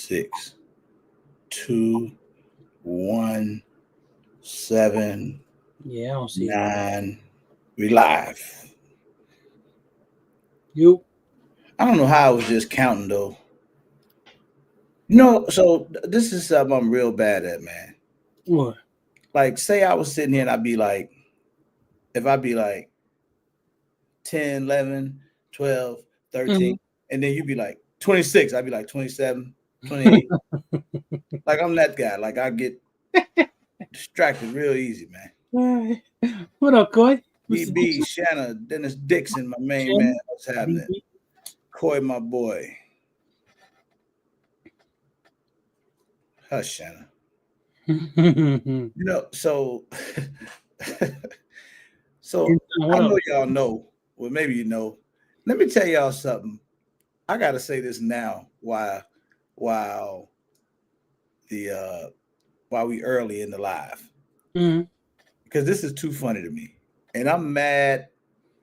6, 2, 1, 7, Yeah, I don't see 9. We live. you. I don't know how I was just counting though. So this is something I'm real bad at, man. What? Like, say I was sitting here and I'd be like, if I'd be like 10, 11, 12, 13, and then you'd be like 26, I'd be like 27, 28. Like, I'm that guy. Like, I get distracted real easy, man. What up, Coy? Mr. DB, Shanna, Dennis Dixon, my main Shanna, man. What's happening? Coy, my boy. Hush, Shanna. So so I know y'all know. Well, maybe you know. Let me tell y'all something. I gotta say this now while the while we early in the live. Because this is too funny to me. And I'm mad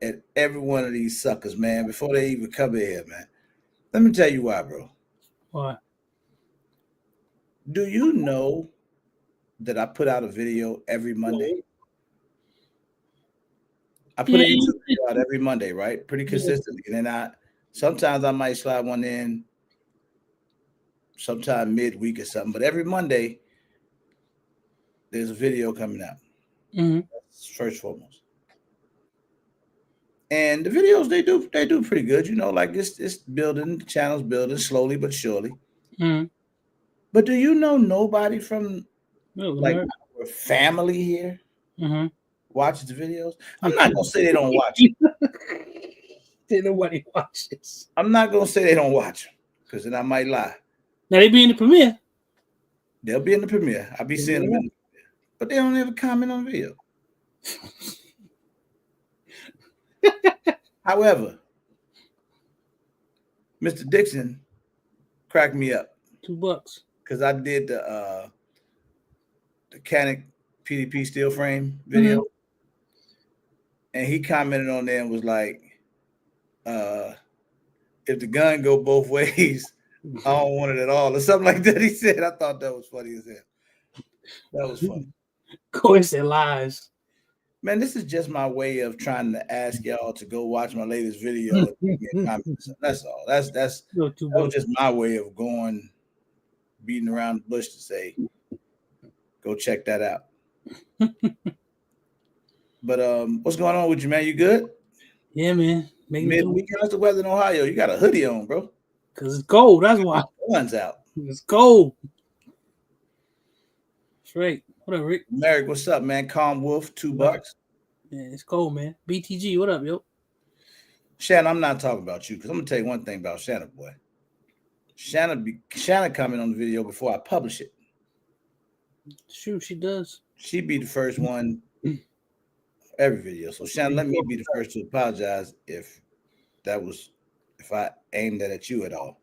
at every one of these suckers, man, before they even come in here, man. Let me tell you why, bro. Why? Do you know that I put out a video every Monday? I put a YouTube video out every Monday, right? Pretty consistently. And then sometimes I might slide one in sometime midweek or something. But every Monday, there's a video coming out. That's first and foremost. And the videos they do pretty good, like it's building, the channel's building slowly but surely. But do you know nobody from like our family here watches the videos? I'm not gonna say they don't watch it. Nobody watches. I'm not gonna say they don't watch them, because then I might lie. Now they be in the premiere. They'll be in the premiere. I'll be seeing them in the premiere. But they don't ever comment on video. However, Mr. Dixon cracked me up. $2. Because I did the Canic PDP steel frame video. And he commented on there and was like, if the gun go both ways, I don't want it at all, or something like that. He said. I thought that was funny as hell. That was funny. Coy said lies. Man, this is just my way of trying to ask y'all to go watch my latest video. That's all. That was just my way of beating around the bush to say, go check that out. But what's going on with you, man? You good? Yeah, man. Midweek, how's the weather in Ohio? You got a hoodie on, bro. Because it's cold. That's why. One's out. It's cold. Straight. What up, Rick? Merrick, what's up, man? Calm Wolf, $2. Yeah, it's cold, man. BTG, what up, yo? Shannon, I'm not talking about you, because I'm gonna tell you one thing about Shannon, boy. Shannon comment on the video before I publish it. Shoot, she does. She be the first one every video. So Shannon, let me be the first to apologize if I aimed that at you at all.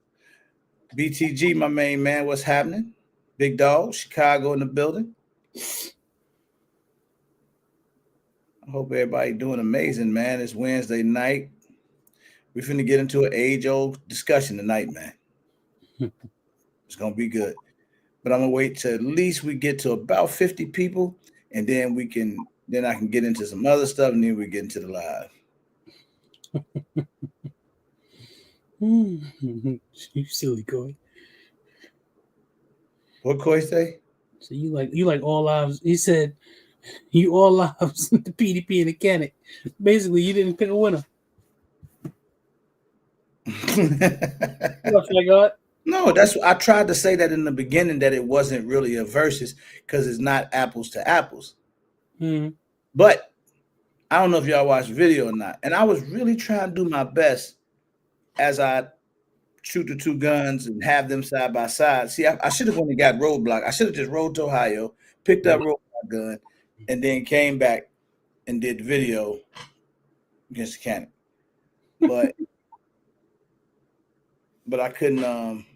BTG, my main man, what's happening? Big dog, Chicago in the building. I hope everybody doing amazing, man. It's Wednesday night. We're finna get into an age-old discussion tonight, man. It's gonna be good. But I'm gonna wait till at least we get to about 50 people, and then I can get into some other stuff, and then we get into the live. You silly Coy. What Coy say? So you like all lives. He said you all lives the PDP and the Canic. Basically, you didn't pick a winner. No, I tried to say that in the beginning, that it wasn't really a versus because it's not apples to apples. But I don't know if y'all watched the video or not. And I was really trying to do my best as I shoot the two guns and have them side by side. See, I should have only got roadblock. I should have just rode to Ohio, picked up roadblock gun, and then came back and did the video against the Canic. But I couldn't.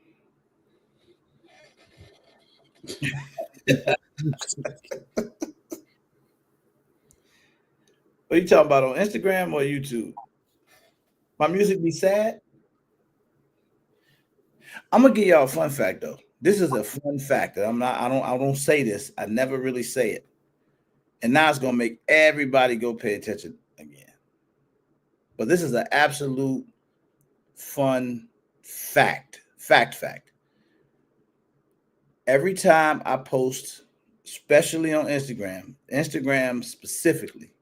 What are you talking about, on Instagram or YouTube? My music be sad? I'm gonna give y'all a fun fact though. This is a fun fact that I don't say this. I never really say it. And now it's gonna make everybody go pay attention again. But this is an absolute fun fact. Fact. Every time I post, especially on Instagram specifically,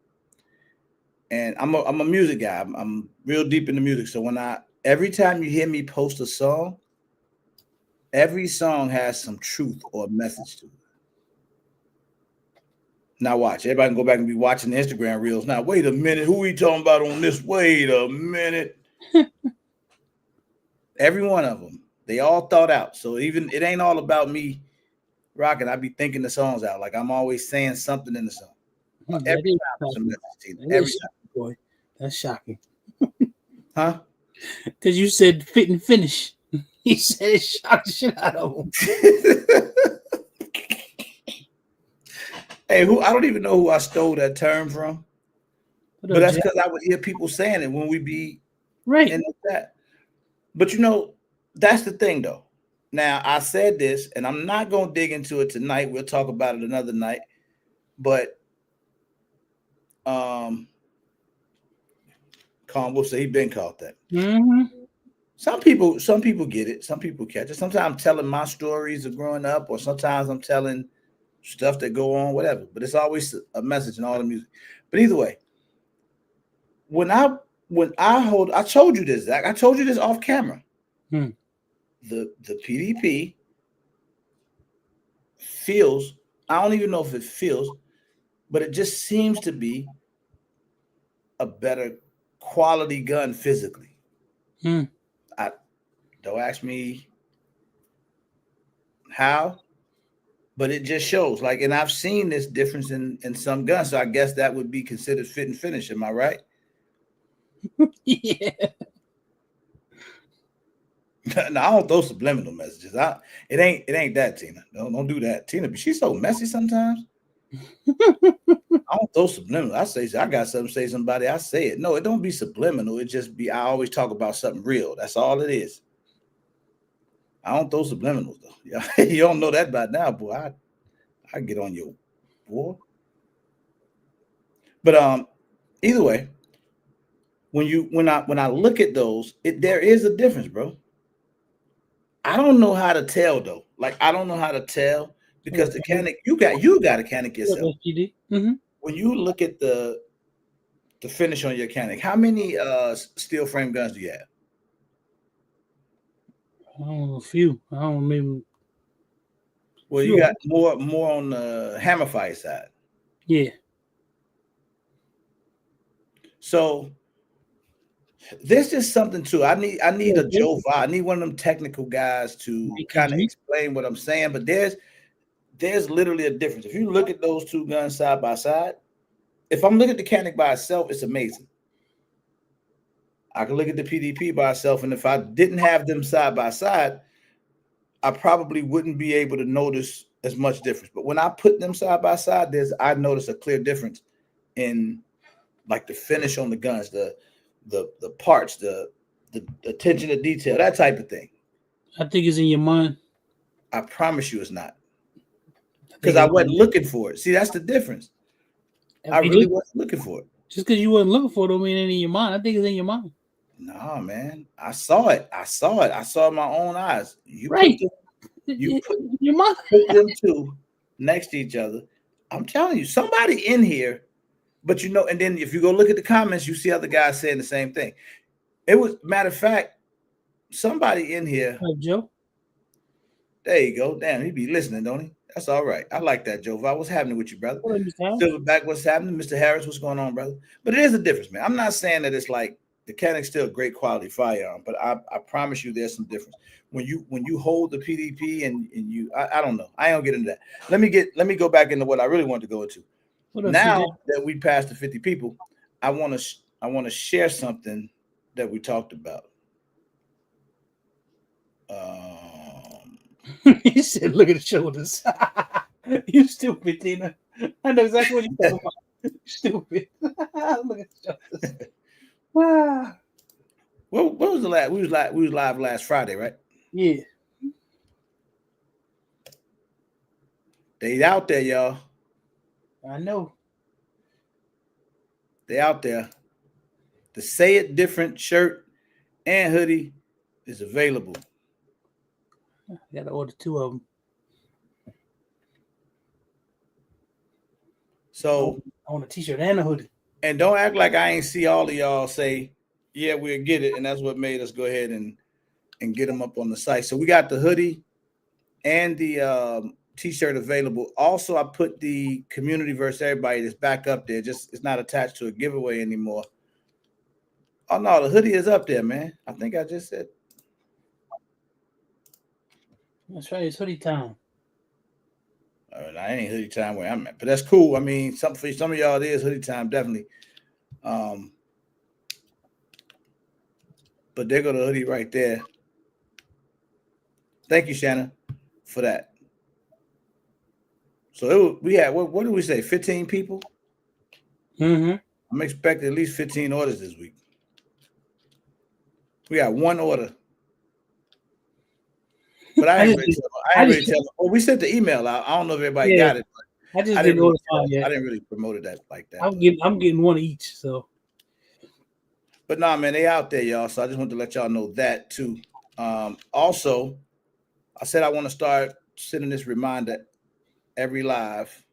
and I'm a music guy. I'm real deep into music. So every time you hear me post a song, every song has some truth or message to it. Now watch. Everybody can go back and be watching the Instagram reels. Now, wait a minute. Who we talking about on this? Wait a minute. Every one of them. They all thought out. So even it ain't all about me rocking. I be thinking the songs out. Like I'm always saying something in the song. Every time some message, every time. Boy, that's shocking. Huh? Because you said fit and finish. He said it shocked the shit out of him. Hey, I don't even know who I stole that term from. But that's because I would hear people saying it when we be right in that. But you know, that's the thing though. Now I said this, and I'm not gonna dig into it tonight. We'll talk about it another night. But Con will say he been caught that. Mm-hmm. Some people get it. Some people catch it. Sometimes I'm telling my stories of growing up, or sometimes I'm telling stuff that go on, whatever. But it's always a message in all the music. But either way, I told you this, Zach. I told you this off camera. The PDP feels, I don't even know if it feels, but it just seems to be a better quality gun physically. Don't ask me how, but it just shows. Like, and I've seen this difference in some guns, so I guess that would be considered fit and finish. Am I right? Yeah. No, I don't throw subliminal messages. It ain't that, Tina. Don't do that, Tina. But she's so messy sometimes. I don't throw subliminal. I say I got something to say to somebody. I say it. No, it don't be subliminal. It just be I always talk about something real. That's all it is. I don't throw subliminals though. Yeah, you don't know that by now, boy. I get on your boy. But either way, when I look at those, there is a difference, bro. I don't know how to tell though. Like I don't know how to tell because the Canic, you got a Canic yourself. Mm-hmm. When you look at the finish on your Canic, how many steel frame guns do you have? I don't know, a few. I don't maybe. Well, you got more on the hammer fire side. Yeah. So there's just something too. I need a Joe Va. I need one of them technical guys to kind of explain what I'm saying. But there's literally a difference. If you look at those two guns side by side, if I'm looking at the Canic by itself, it's amazing. I can look at the PDP by itself, and if I didn't have them side by side, I probably wouldn't be able to notice as much difference. But when I put them side by side, I notice a clear difference in like the finish on the guns, the parts, the attention to detail, that type of thing. I think it's in your mind. I promise you it's not. Because I wasn't looking for it. See, that's the difference. I really wasn't looking for it. Just because you wasn't looking for it don't mean it's in your mind. I think it's in your mind. Nah, man. I saw it. I saw it with my own eyes. You right. Put them two next to each other. I'm telling you, somebody in here, but you know, and then if you go look at the comments, you see other guys saying the same thing. It was, matter of fact, somebody in here. Hi, Joe. There you go. Damn, he be listening, don't he? That's all right. I like that, Joe. What's happening with you, brother? Silverback, what's happening? Mr. Harris, what's going on, brother? But it is a difference, man. I'm not saying that it's like the Canic's still a great quality firearm, but I promise you there's some difference. When you hold the PDP and you, I don't know. I don't get into that. Let me go back into what I really want to go into. Now that we passed the 50 people, I want to share something that we talked about. He said, "Look at the shoulders." You stupid, Tina. I know exactly what you're talking about. Stupid. Look at the shoulders. Wow. What was the last? We was live last Friday, right? Yeah. They out there, y'all. I know. They out there. The Say It Different shirt and hoodie is available. I got to order 2 of them. So I want a t-shirt and a hoodie. And don't act like I ain't see all of y'all say, yeah, we'll get it. And that's what made us go ahead and get them up on the site. So we got the hoodie and the t-shirt available. Also, I put the community versus everybody that's back up there. Just it's not attached to a giveaway anymore. Oh no, the hoodie is up there, man. I think I just said. That's right, it's hoodie time. I ain't hoodie time where I'm at, but that's cool. I mean, for some of y'all, it is hoodie time, definitely. But there go the hoodie right there. Thank you, Shannon, for that. So we had what did we say? 15 people. Mm-hmm. I'm expecting at least 15 orders this week. We got 1 order. But I ain't really tell them. Well, we sent the email out. I don't know if everybody got it. But I didn't order mine yet. I didn't really promote it like that. I'm getting 1 each. So. But nah, man, they out there, y'all. So I just wanted to let y'all know that too. Also, I said I want to start sending this reminder every live.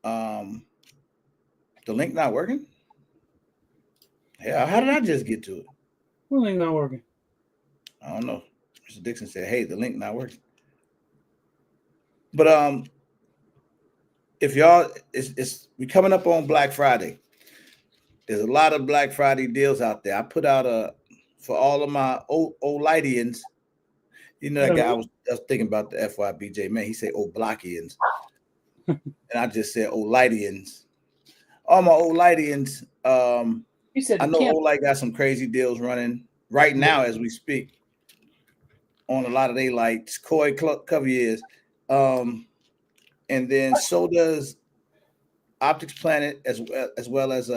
The link not working? Yeah, how did I just get to it? What link not working? I don't know. Mr. Dixon said, "Hey, the link not working." But if y'all, we coming up on Black Friday. There's a lot of Black Friday deals out there. I put out for all of my old Lightians. You know that guy. I was thinking about the FYBJ man. He said Oblockians, and I just said Lightians. All my old Lightians. He said I know Olight got some crazy deals running right now as we speak on a lot of their lights. Coy Cuvier's, and then so does Optics Planet as well as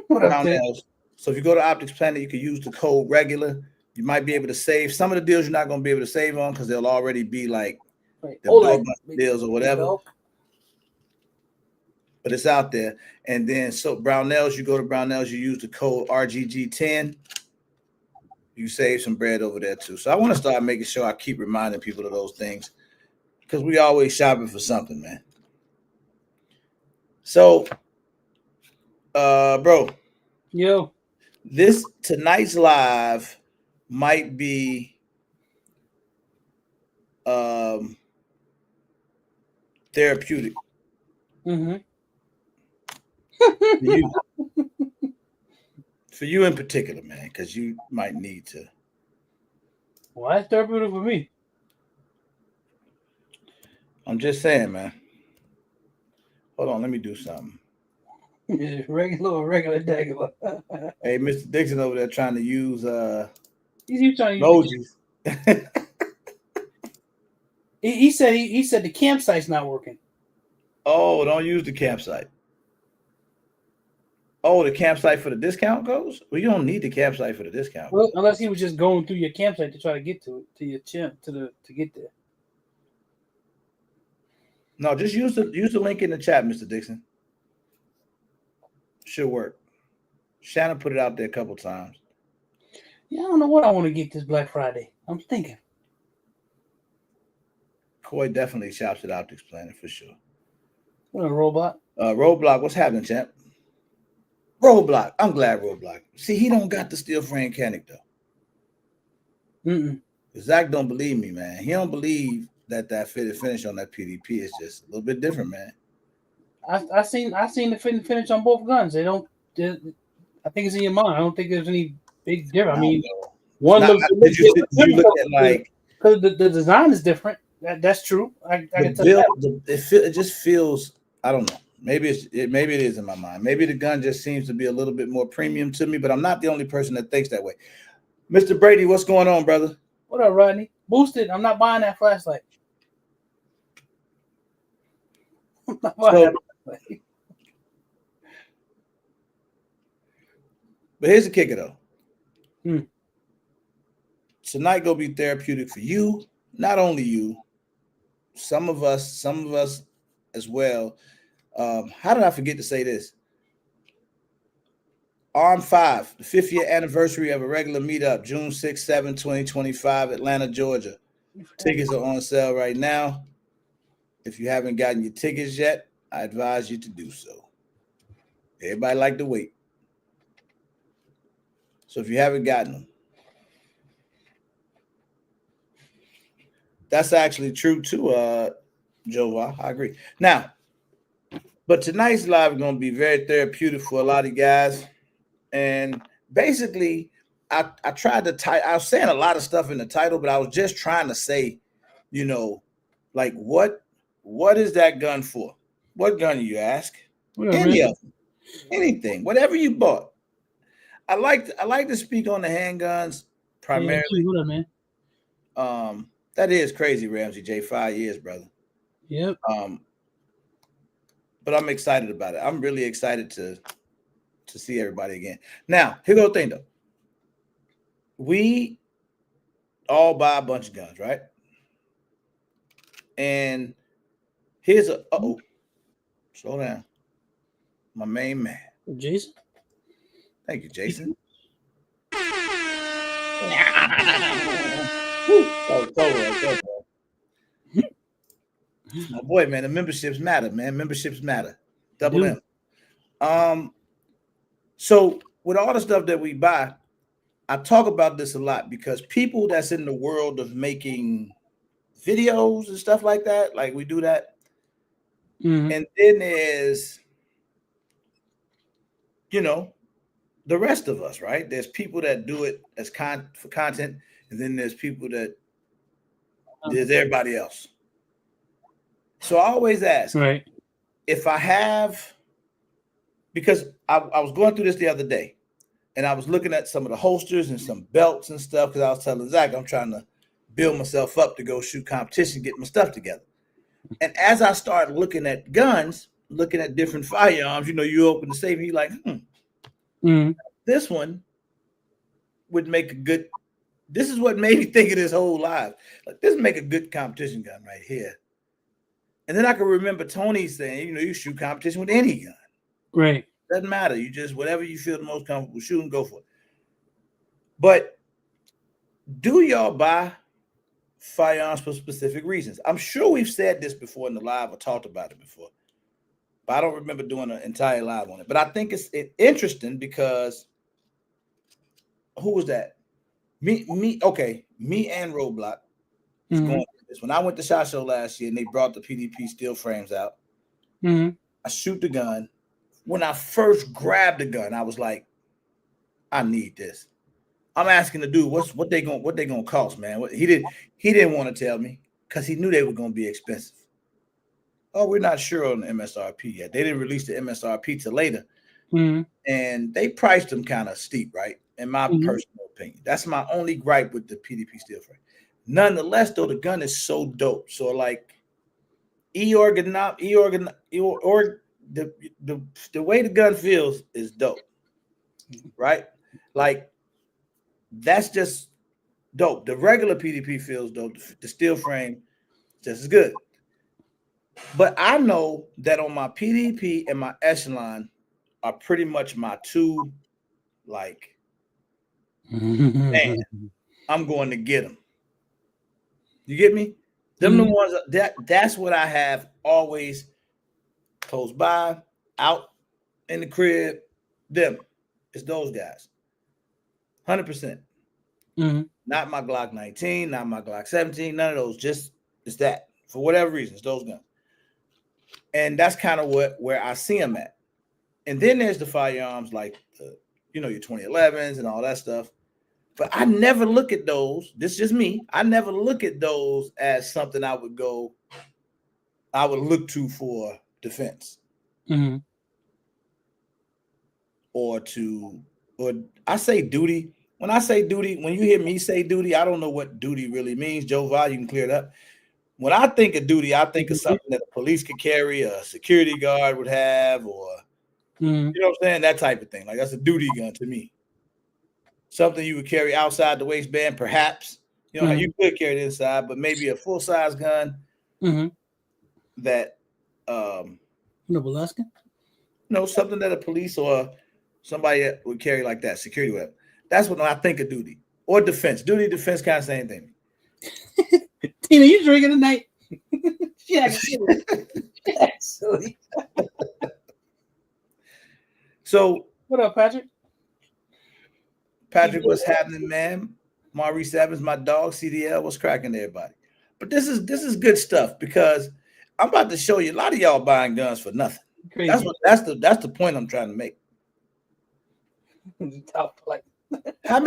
Brownells. So if you go to Optics Planet, you can use the code regular. You might be able to save some of the deals. You're not going to be able to save on because they'll already be like the deals or whatever. But it's out there. And then so Brownells, you go to Brownells, you use the code RGG10. You save some bread over there too. So I want to start making sure I keep reminding people of those things because we always shopping for something, man. So, bro. Yo. Tonight's live might be therapeutic. Mm-hmm. For you in particular, man, because you might need to. Why is therapeutic for me? I'm just saying, man. Hold on, let me do something. Regular degular. Hey, Mr. Dixon over there trying to use He's trying to use emojis. he said the campsite's not working. Oh, don't use the campsite. Oh, the campsite for the discount goes? Well, you don't need the campsite for the discount. Well, unless he was just going through your campsite to try to get to it, to your to get there. No, just use the link in the chat, Mr. Dixon. Should work. Shannon put it out there a couple times. Yeah, I don't know what I want to get this Black Friday. I'm thinking. Coy definitely shops at Optics Planet for sure. What a robot? Roadblock, what's happening, champ? Roadblock. I'm glad Roadblock. See, he don't got the steel frame Canic though. Zach don't believe me, man. He don't believe that fitted finish on that PDP is just a little bit different, man. I seen the finish on both guns. I think it's in your mind. I don't think there's any big difference. I mean, one looks. Did you look at like because the design is different. That's true. I can tell you. It just feels. I don't know. Maybe it is in my mind. Maybe the gun just seems to be a little bit more premium to me, but I'm not the only person that thinks that way. Mr. Brady, what's going on, brother? What up, Rodney? Boosted. I'm not buying that flashlight. But here's the kicker, though. Tonight gonna be therapeutic for you, not only you, some of us as well. How did I forget to say this? Arm 5, the 5th year anniversary of a regular meetup, June 6, 7, 2025, Atlanta, Georgia. Tickets are on sale right now. If you haven't gotten your tickets yet, I advise you to do so. Everybody like to wait. So if you haven't gotten them, that's actually true too, Joe. I agree. Now, but tonight's live is going to be very therapeutic for a lot of guys. And basically, I tried to I was saying a lot of stuff in the title, but I was just trying to say, like what is that gun for? What gun you ask? Any of them, anything, whatever you bought. I like to speak on the handguns primarily. Yeah, what up, man? That is crazy, Ramsey J. 5 years, brother. Yep. But I'm excited about it. I'm really excited to see everybody again. Now, here goes the thing though. We all buy a bunch of guns, right? And here's slow down. My main man. Jason. Thank you, Jason. My boy, man, the memberships matter, man. Memberships matter. Double M. So with all the stuff that we buy, I talk about this a lot because people that's in the world of making videos and stuff like that, like we do that. Mm-hmm. And then there's, the rest of us, right? There's people that do it as for content, and then there's people that there's everybody else. So I always ask, right, if I have, because I was going through this the other day, and I was looking at some of the holsters and some belts and stuff, because I was telling Zach I'm trying to build myself up to go shoot competition, get my stuff together. And as I started looking at guns, looking at different firearms, you open the safe and you're like, this one would make a good, this is what made me think of this whole live. Like, this make a good competition gun right here. And then I can remember Tony saying, you shoot competition with any gun. Right. Doesn't matter. You just, whatever you feel the most comfortable shooting, go for it. But do y'all buy firearms for specific reasons? I'm sure we've said this before in the live or talked about it before, but I don't remember doing an entire live on it. But I think it's interesting because who was that? Me and Roadblock was going through this. When I went to SHOT Show last year and they brought the PDP steel frames out, I shoot the gun. When I first grabbed the gun, I was like, I need this. I'm asking the dude, what they gonna cost, man? He didn't want to tell me because he knew they were gonna be expensive. Oh, we're not sure on the MSRP yet. They didn't release the MSRP till later, and they priced them kind of steep, right? In my personal opinion, that's my only gripe with the PDP steel frame. Nonetheless, though, the gun is so dope. So like, the way the gun feels is dope, right? Like, that's just dope. The regular PDP feels dope. The steel frame just as good. But I know that on my PDP and my Echelon are pretty much my two, like, man, I'm going to get them. You get me? Them the ones that's what I have always close by, out in the crib. Them. It's those guys. 100%. Not my Glock 19, not my Glock 17, none of those. Just it's that. For whatever reason, it's those guns. And that's kind of where I see them at. And then there's the firearms like your 2011s and all that stuff. But I never look at those. This is just me. I never look at those as something I would look to for defense. Or I say duty. When I say duty, when you hear me say duty, I don't know what duty really means. Joe Val, you can clear it up. When I think of duty, I think of something that the police could carry, a security guard would have, or you know what I'm saying? That type of thing. Like, that's a duty gun to me. Something you would carry outside the waistband, perhaps. You could carry it inside, but maybe a full-size gun. that Alaska? No, something that a police or somebody would carry like that, security weapon. That's what I think of duty or defense. Duty, defense, kind of same thing. Tina, you drinking tonight? Yeah, silly. So, what up, Patrick? Patrick, what's happening, man? Maurice Evans, my dog, CDL, what's cracking, everybody? But this is good stuff because I'm about to show you a lot of y'all buying guns for nothing. Crazy. That's the point I'm trying to make. How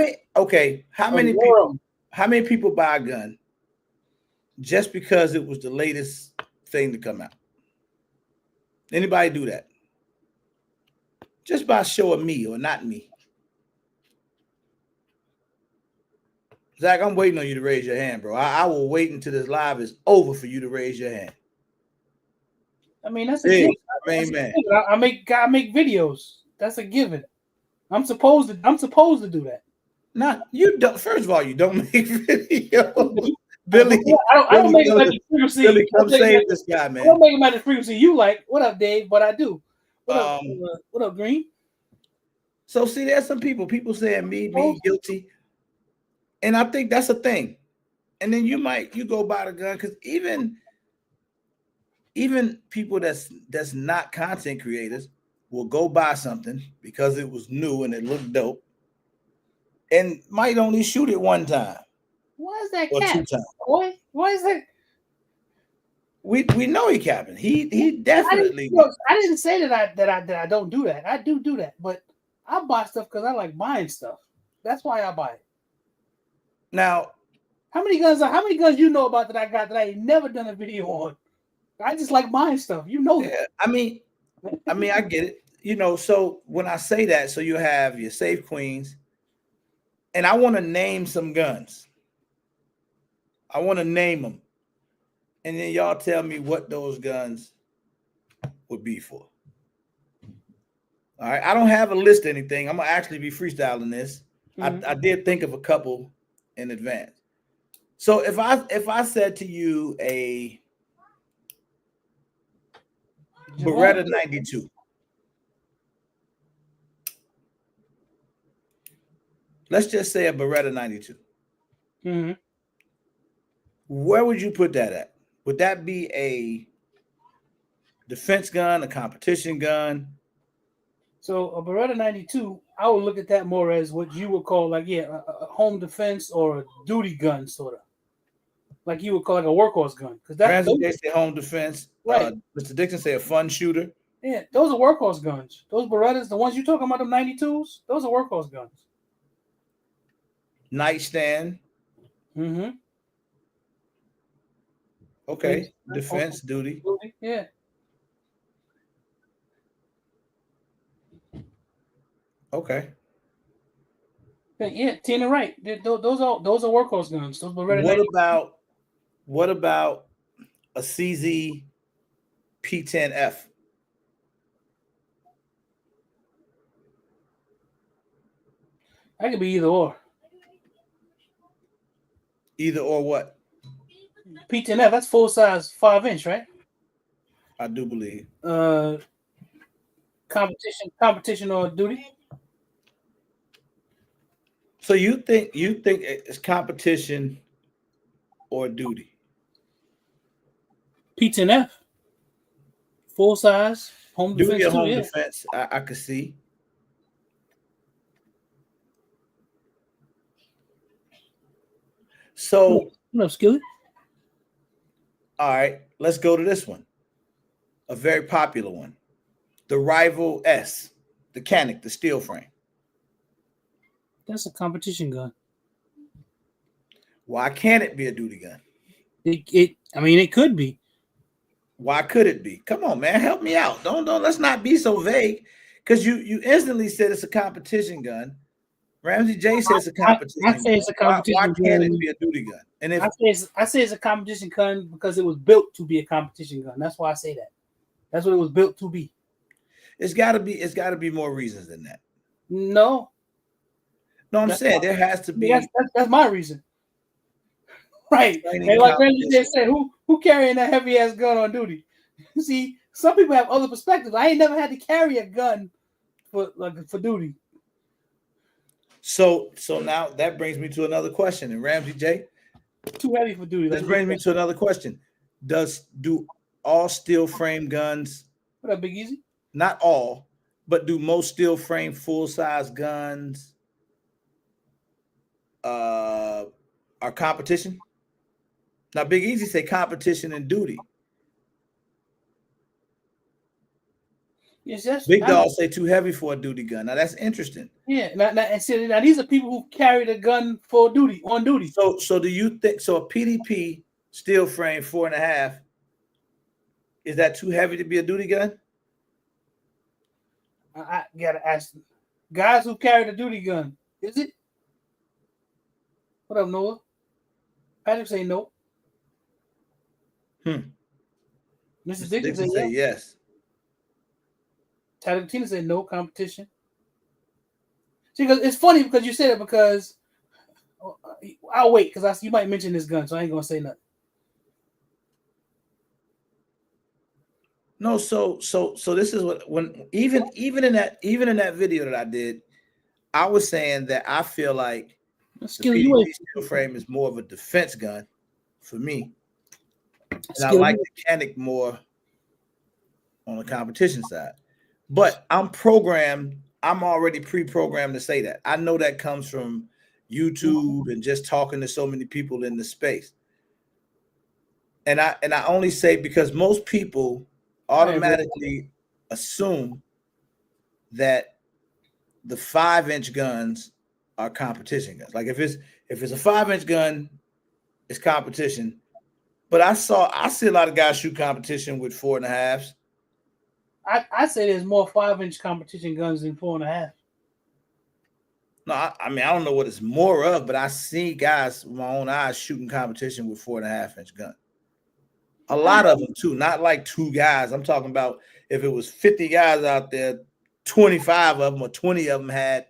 many people buy a gun just because it was the latest thing to come out? Anybody do that? Just by show of me or not me. Zach, I'm waiting on you to raise your hand, bro. I will wait until this live is over for you to raise your hand. I mean, that's a given. Man. I make videos. That's a given. I'm supposed to do that. Not you don't. First of all, you don't make videos. Billy, I don't make them at the frequency. Billy, come save this guy, man. I don't make them at the frequency you like. What up, Dave? But I do. What up, Green? So see, there's some people saying me guilty. And I think that's a thing. And then you go buy the gun because even people that's not content creators will go buy something because it was new and it looked dope and might only shoot it one time. Why is that cap? 2 times. Why is that? We know he capping. He definitely. I didn't say that I don't do that. I do that, but I buy stuff because I like buying stuff. That's why I buy it. Now, how many guns you know about that I got that I ain't never done a video on? I just like buying stuff. You know that. Yeah, I mean, I get it. So when I say that, so you have your safe queens, and I want to name some guns. I want to name them, and then y'all tell me what those guns would be for. All right, I don't have a list of anything. I'm gonna actually be freestyling this. Mm-hmm. I did think of a couple in advance. So if I said to you a Beretta 92. Let's just say a Beretta 92. Mm-hmm. Where would you put that at? Would that be a defense gun, a competition gun? So a Beretta 92, I would look at that more as what you would call a home defense or a duty gun, sort of. Like you would call a workhorse gun. Because they say home defense. Right. Mr. Dixon say a fun shooter. Yeah, those are workhorse guns. Those Berettas, the ones you talking about, the 92s, those are workhorse guns. Nightstand. Mm-hmm. Okay. Defense, duty. Yeah. Okay. Yeah, Tina, right. Those are workhorse guns. Those Beretta. What about a CZ P10F? That could be either or. Either or what? P10F, that's full size 5-inch, right? I do believe. Competition or duty? So you think it's competition or duty? P10F. Full size home duty defense. Or home defense, I could see. So, what up, Skillet? All right, let's go to this one. A very popular one. The Rival S, the Canic, the steel frame. That's a competition gun. Why can't it be a duty gun? It could be. Why could it be? Come on, man, help me out. Don't let's not be so vague. Because you instantly said it's a competition gun. Ramsey J says it's a competition gun. I say it's a competition gun. Why can't it be a duty gun? And if I say it's a competition gun because it was built to be a competition gun. That's why I say that. That's what it was built to be. It's gotta be more reasons than that. No, I'm saying there has to be. That's my reason. Right. And like Ramsey J said, Who carrying that heavy ass gun on duty? See, some people have other perspectives. I ain't never had to carry a gun for duty. So now that brings me to another question. And Ramsey J, too heavy for duty. This brings me to another question. Do all steel frame guns? What up, Big Easy? Not all, but do most steel frame full size guns are competition? Now, Big Easy say competition and duty. Yes, Big Dog say too heavy for a duty gun. Now that's interesting. Yeah, now these are people who carry the gun for duty on duty. So do you think so? A PDP steel frame 4.5, is that too heavy to be a duty gun? I gotta ask guys who carry the duty gun. Is it? What up, Noah? Patrick say no. Mrs. Dixon say yes. Tina said no competition. See, because it's funny because you said it because I'll wait because you might mention this gun, so I ain't gonna say nothing. No, so this is what when even in that video that I did, I was saying that I feel like the PDP steel frame is more of a defense gun for me, and I like the mechanic more on the competition side. But I'm already pre-programmed to say that. I know that comes from YouTube and just talking to so many people in the space. And I only say because most people automatically assume that the 5-inch guns are competition guns. Like if it's a 5-inch gun, it's competition. But I see a lot of guys shoot competition with 4.5s. I say there's more 5-inch competition guns than 4.5. No, I mean I don't know what it's more of, but I see guys with my own eyes shooting competition with 4.5-inch gun. A lot of them too, not like 2 guys. I'm talking about if it was 50 guys out there, 25 of them or 20 of them had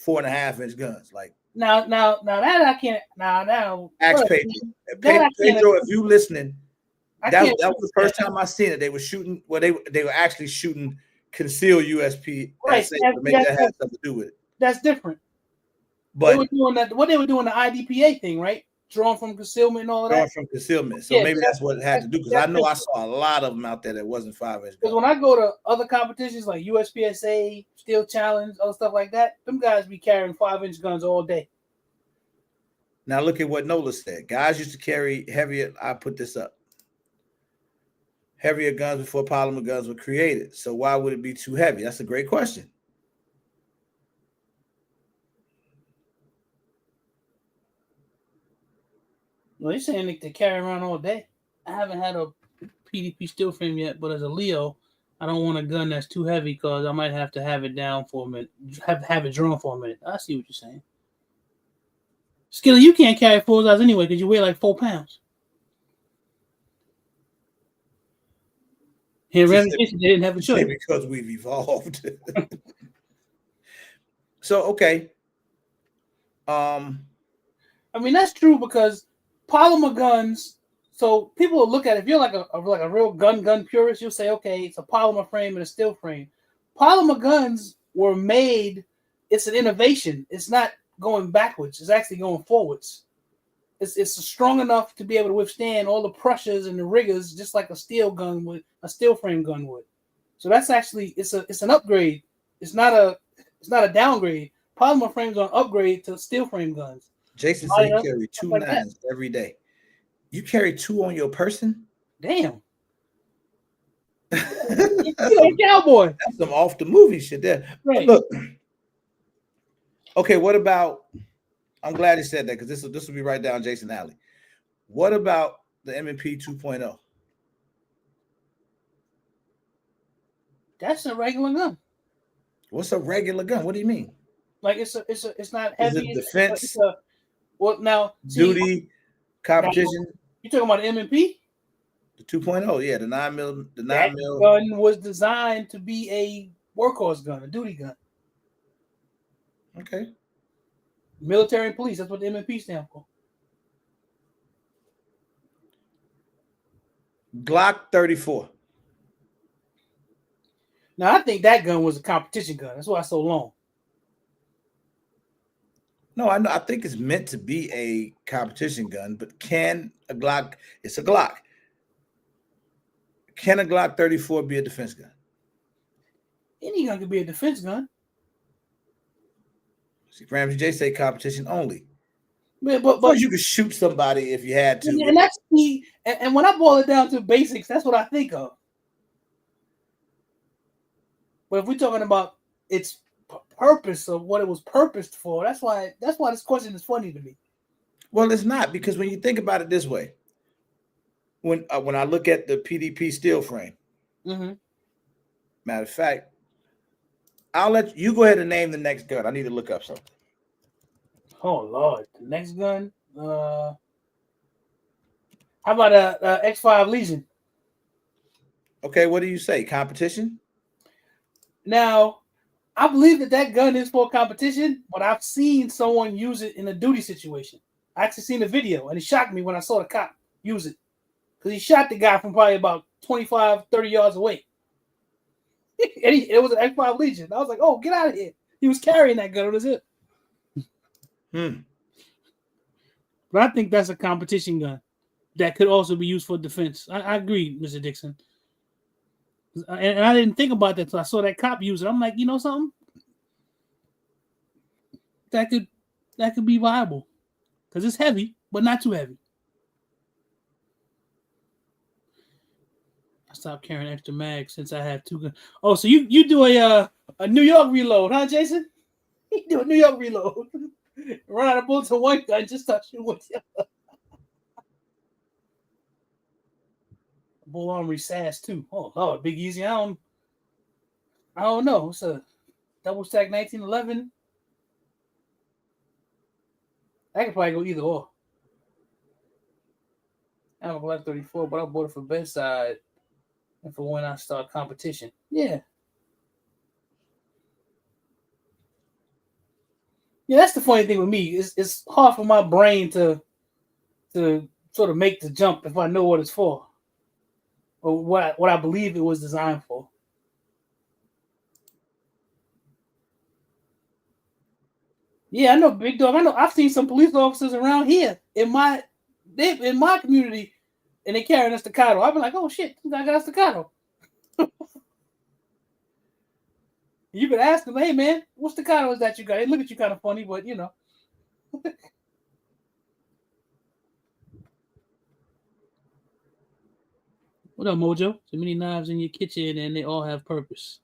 4.5-inch guns. Like now that I can't now. Ask Pedro. Pedro, if you listening, that was the first time I seen it. They were shooting. Well, they were actually shooting concealed USP. Right. Maybe that had something to do with it. That's different. But they were doing that. What they were doing the IDPA thing, right? Drawn from concealment and all of that. Drawn from concealment. So maybe that's what it had to do. Because I know I saw a lot of them out there that wasn't 5-inch. Because when I go to other competitions like USPSA, Steel Challenge, other stuff like that, them guys be carrying 5-inch guns all day. Now look at what Nola said. Guys used to carry heavier. I put this up. Heavier guns before polymer guns were created. So why would it be too heavy? That's a great question. Well, they're saying they carry around all day. I haven't had a PDP steel frame yet, but as a Leo, I don't want a gun that's too heavy because I might have to have it down for a minute, have it drawn for a minute. I see what you're saying. Skilly, you can't carry 4 size anyway because you weigh like 4 pounds. Here, they didn't have a choice because we've evolved. So okay. I mean that's true because polymer guns. So people will look at it, if you're like a real gun purist, you'll say, okay, it's a polymer frame and a steel frame. Polymer guns were made. It's an innovation. It's not going backwards. It's actually going forwards. It's strong enough to be able to withstand all the pressures and the rigors, just like a steel gun would, a steel frame gun would. So that's actually it's an upgrade. It's not a downgrade. Polymer frames are an upgrade to steel frame guns. Jason said you carry 2 9s every day. You carry 2 on your person? Damn. You're a cowboy. That's some off the movie shit there. Right. Look. Okay, what about? I'm glad he said that because this will be right down Jason alley. What about the M&P 2.0? That's a regular gun. What's a regular gun? What do you mean? Like it's not heavy. Is it defense? Well, now duty competition. You talking about the M&P? The 2.0, yeah, the 9mm. The 9mm gun was designed to be a workhorse gun, a duty gun. Okay. Military and police. That's what the M&P stand for. Glock 34. Now I think that gun was a competition gun. That's why it's so long. No, I know. I think it's meant to be a competition gun, but can a Glock? It's a Glock. Can a Glock 34 be a defense gun? Any gun could be a defense gun. See, Ramsey J say competition only. But of course, you could shoot somebody if you had to. And that's key. And when I boil it down to basics, that's what I think of. But if we're talking about its purpose of what it was purposed for, that's why this question is funny to me. Well, it's not, because when you think about it this way, when I look at the PDP steel frame, matter of fact, I'll let you go ahead and name the next gun. I need to look up something. Oh Lord, the next gun. How about a X5 Legion? Okay, what do you say? Competition? Now, I believe that gun is for competition, but I've seen someone use it in a duty situation. I actually seen a video, and it shocked me when I saw the cop use it. Because he shot the guy from probably about 25, 30 yards away. And it was an X5 Legion. I was like, oh, get out of here. He was carrying that gun on his hip. But I think that's a competition gun that could also be used for defense. I agree, Mr. Dixon. And I didn't think about that until I saw that cop use it. I'm like, you know something? That could be viable. Because it's heavy, but not too heavy. I stopped carrying extra mags since I have 2 guns. Oh, so you do a New York reload, huh, Jason? You do a New York reload. Run out of bullets to one gun, just start shooting with the other. Bull armory SAS too. Oh Lord, Big Easy. I don't know. It's a double stack 1911. I could probably go either or. I have a Glock 34, but I bought it for bedside and for when I start competition. Yeah. Yeah, that's the funny thing with me. It's hard for my brain to sort of make the jump if I know what it's for. Or what I believe it was designed for. Yeah, I know, Big Dog. I know. I've seen some police officers around here in my community, and they carrying a staccato. I've been like, oh shit, I got a staccato. You could ask them, hey man, what staccato is that you got? They look at you kind of funny, but you know. What up, Mojo? So many knives in your kitchen, and they all have purpose,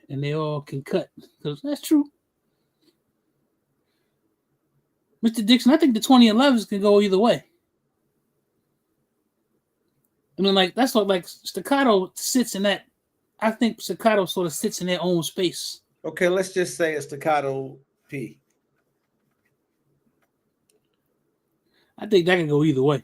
and they all can cut. Because that's true. Mr. Dixon, I think the 2011s can go either way. I mean, like that's what like staccato sits in that. I think staccato sort of sits in their own space. Okay, let's just say a staccato P. I think that can go either way.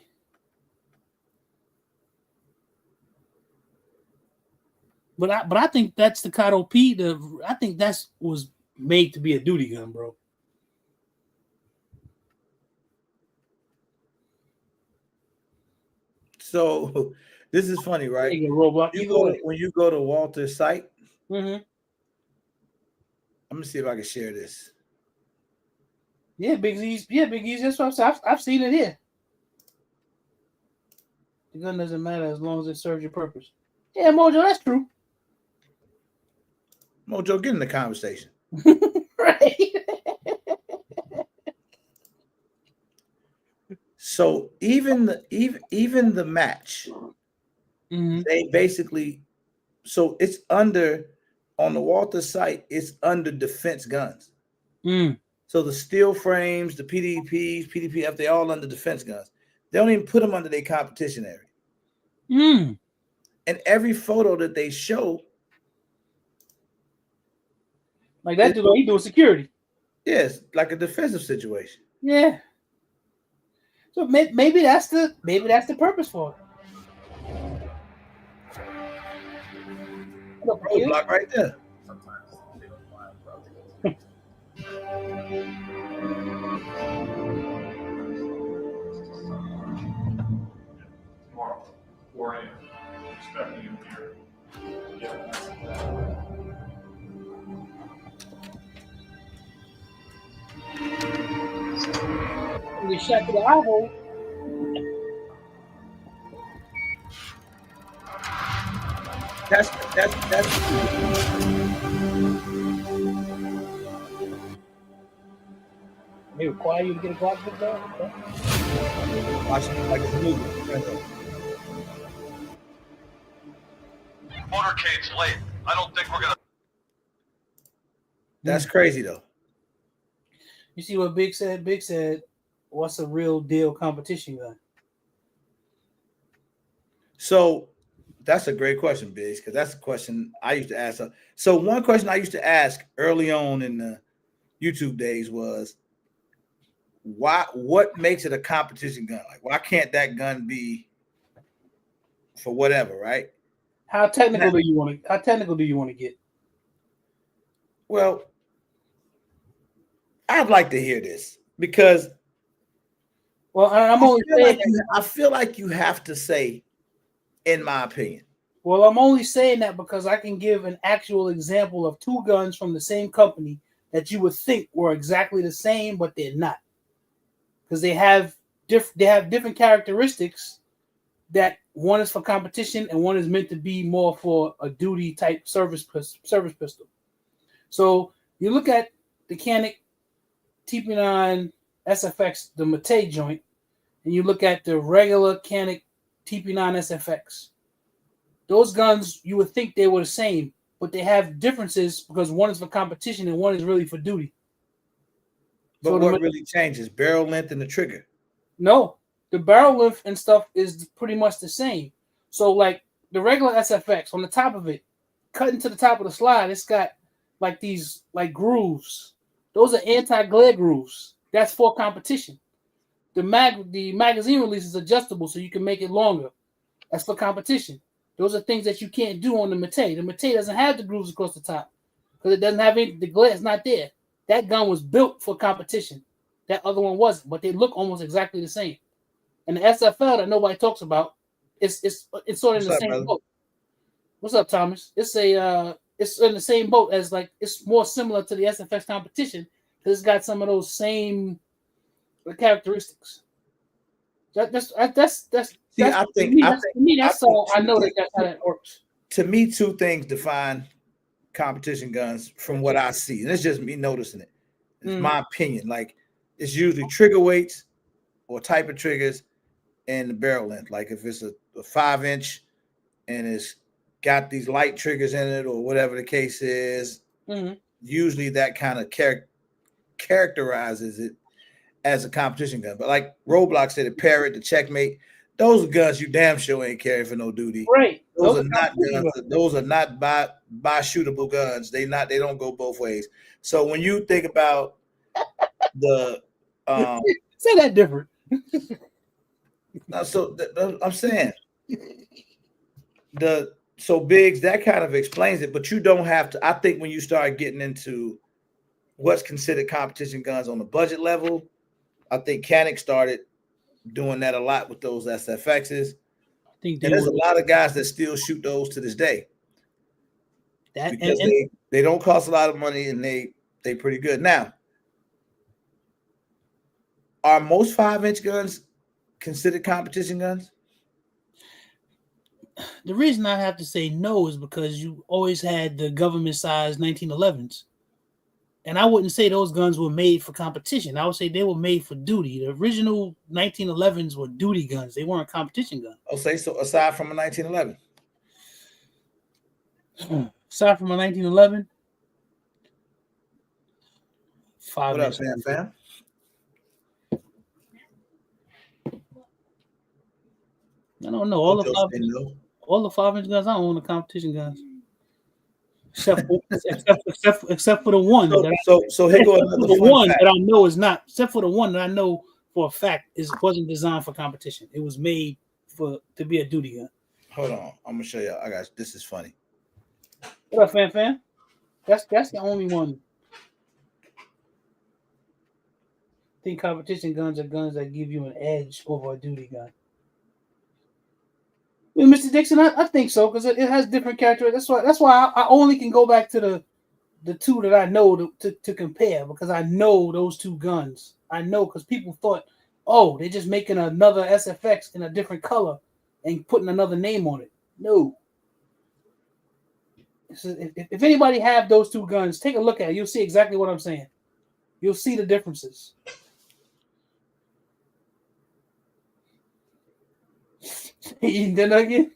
But I think that staccato P. I think that's was made to be a duty gun, bro. So this is funny, right? When you go to Walter's site, I'm gonna see if I can share this. Yeah, Big Easy. Yeah, Big Easy. That's what I'm saying. I've seen it here. The gun doesn't matter as long as it serves your purpose. Yeah, Mojo, that's true. Mojo, get in the conversation. Right. So even the match, they basically, so it's under on the Walter site. It's under defense guns. So the steel frames, the PDPs, PDPF, they all under defense guns. They don't even put them under their competition area. And every photo that they show, like that dude, he doing security. Yes, like a defensive situation. Yeah. So maybe that's the purpose for it. Roadblock right there. 4 a.m. Expecting him here. Yeah. You get shot to the eye hole. That's They require you to get a Glock with that? Okay. Watching it like it's a movie. Motorcade's late. I don't think we're gonna. That's crazy though. You see what Big said? Big said, "What's a real deal competition gun?" So that's a great question, Biggs, because that's a question I used to ask. So one question I used to ask early on in the YouTube days was, what makes it a competition gun? Like, why can't that gun be for whatever, right? How technical do you want to get? Well, I'd like to hear this because I feel like you have to say, in my opinion. Well, I'm only saying that because I can give an actual example of two guns from the same company that you would think were exactly the same, but they're not, because they have different characteristics. That one is for competition and one is meant to be more for a duty type service pistol. So you look at the Canik TP9 SFX, the Mate joint, and you look at the regular Canik TP9 SFX. Those guns, you would think they were the same, but they have differences because one is for competition and one is really for duty. But so what really changes? Barrel length and the trigger? No, the barrel length and stuff is pretty much the same. So like the regular SFX, on the top of it, cutting to the top of the slide, it's got like these like grooves. Those are anti-glare grooves. That's for competition. The magazine release is adjustable so you can make it longer. That's for competition. Those are things that you can't do on the Mate. The Mate doesn't have the grooves across the top because it doesn't have any. The glare is not there. That gun was built for competition. That other one wasn't, but they look almost exactly the same. And the SFL that nobody talks about, it's sort of in the same boat. What's up, Thomas? It's in the same boat as like it's more similar to the SFX competition because it's got some of those same characteristics. That's I think that's all I know that's how that works. To me, two things define competition guns from what I see, and it's just me noticing it. It's my opinion. Like it's usually trigger weights or type of triggers and the barrel length. Like if it's a 5-inch and it's got these light triggers in it or whatever the case is, usually that kind of characterizes it as a competition gun. But like Roblox said, the Parrot, the Checkmate, those are guns you damn sure ain't carrying for no duty. Right. Those are not guns. Those are not by shootable guns. They don't go both ways. So when you think about the say that different. I'm saying so Biggs, that kind of explains it, but you don't have to. I think when you start getting into what's considered competition guns on the budget level, I think Canik started doing that a lot with those SFXs. And there's a lot of guys that still shoot those to this day. Because they don't cost a lot of money and they pretty good. Now, are most 5-inch guns considered competition guns? The reason I have to say no is because you always had the government size 1911s. And I wouldn't say those guns were made for competition. I would say they were made for duty. The original 1911s were duty guns. They weren't competition guns. I'll say so. Aside from a 1911. Aside from a 1911. What up, fam? I don't know. All the 5-inch guns I own are competition guns. Except for the one. So here goes another the one fact that I know is not. Except for the one that I know for a fact wasn't designed for competition. It was made to be a duty gun. Hold on, I'm gonna show y'all. This is funny. What up, fam? That's the only one. I think competition guns are guns that give you an edge over a duty gun. Mr. Dixon, I think so because it has different characteristics. That's why I only can go back to the two that I know to compare because I know those two guns. I know because people thought, oh, they're just making another SFX in a different color and putting another name on it. No. If anybody have those two guns, take a look at it. You'll see exactly what I'm saying. You'll see the differences. Eating dinner again?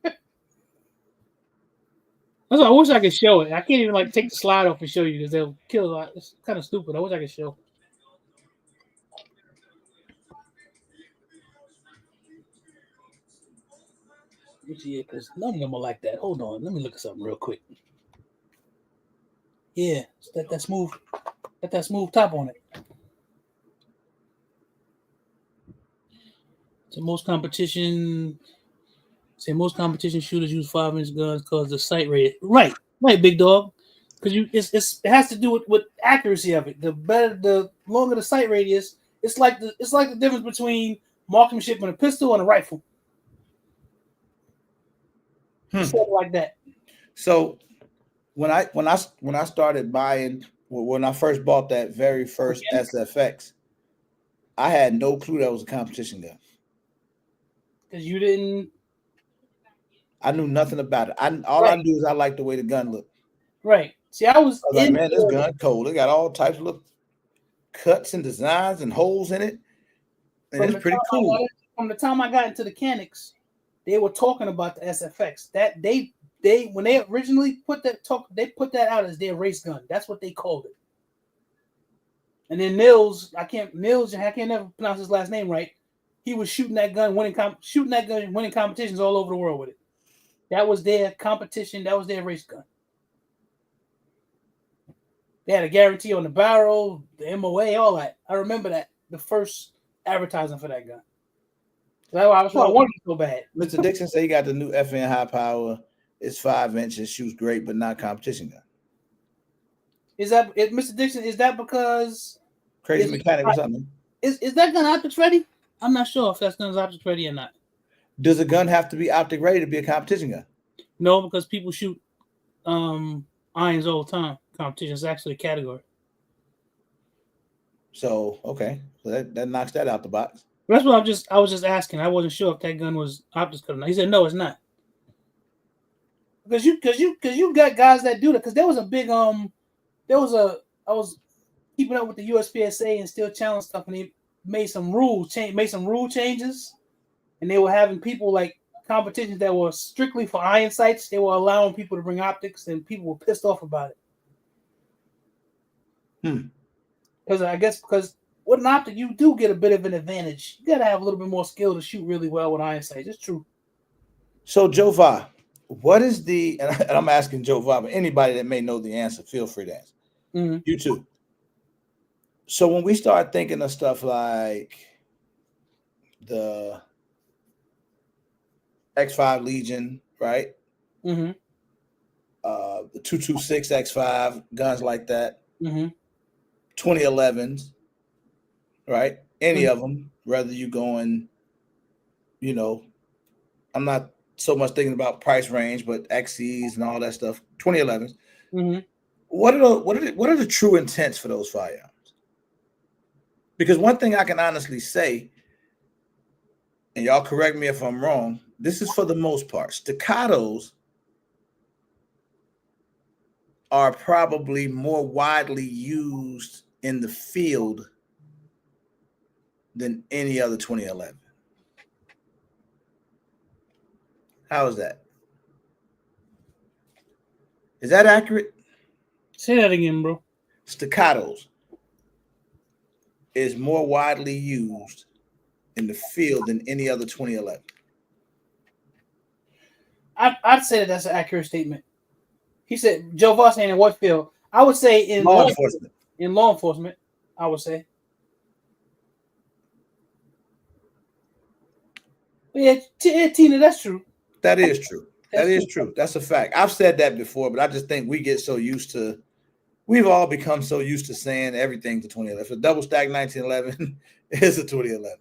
That's why I wish I could show it. I can't even like take the slide off and show you because they'll kill a lot. It's kind of stupid. I wish I could show. Yeah, because none of them are like that. Hold on, let me look at something real quick. Yeah, it's that smooth. Got that smooth top on it. So most competition shooters use 5-inch guns because the sight rate. Right, big dog. Because it has to do with accuracy of it. The longer the sight radius, it's like the difference between marksmanship in a pistol and a rifle. Something like that. So when I started buying, when I first bought that very first SFX, I had no clue that was a competition gun. Because you didn't. I knew nothing about it. All I knew is I liked the way the gun looked. Right. See, I was like, man, this gun cold. It got all types of little cuts and designs and holes in it. And it's pretty cool. From the time I got into the mechanics, they were talking about the SFX. That they when they originally put that out as their race gun. That's what they called it. And then Nils, I can't never pronounce his last name right. He was shooting that gun, winning competitions all over the world with it. That was their competition. That was their race gun. They had a guarantee on the barrel, the MOA, all that. I remember that, the first advertising for that gun. That's why I wanted it so bad. Mr. Dixon said he got the new FN high power. It's 5 inches, shoots great, but not competition gun. Mr. Dixon, is that because crazy mechanic or something? Is that gun optics ready? I'm not sure if that gun's optics ready or not. Does a gun have to be optic ready to be a competition gun? No, because people shoot irons all the time. Competition is actually a category. So okay, so that knocks that out the box. That's what I was just asking. I wasn't sure if that gun was optics or not. He said no, it's not. Because you got guys that do that. Because there was a big I was keeping up with the USPSA and Steel Challenge stuff, and they made some rule changes, and they were having people like competitions that were strictly for iron sights. They were allowing people to bring optics, and people were pissed off about it. Because with an optic, you do get a bit of an advantage. You got to have a little bit more skill to shoot really well with iron sights. It's true. So, Joe Va, what is and I'm asking Joe Va, but anybody that may know the answer, feel free to answer. Mm-hmm. You too. So when we start thinking of stuff like the X5 Legion, right? Mm-hmm. The 226 X5, guns like that. Mm-hmm. 2011s, right? Any of them, whether you going, I'm not so much thinking about price range, but XCs and all that stuff. 2011s. Mm-hmm. What are the true intents for those firearms? Because one thing I can honestly say, and y'all correct me if I'm wrong, this is for the most part. Staccatos are probably more widely used in the field than any other 2011. How is that? Is that accurate? Say that again, bro. Staccatos is more widely used in the field than any other 2011. I'd say that's an accurate statement. He said, Joe Voss saying in what field? I would say in law enforcement. In law enforcement, I would say. Yeah, Tina, that's true. That is true. That is true. That's a fact. I've said that before, but I just think we've all become so used to saying everything's a 2011. If a double stack 1911 is a 2011.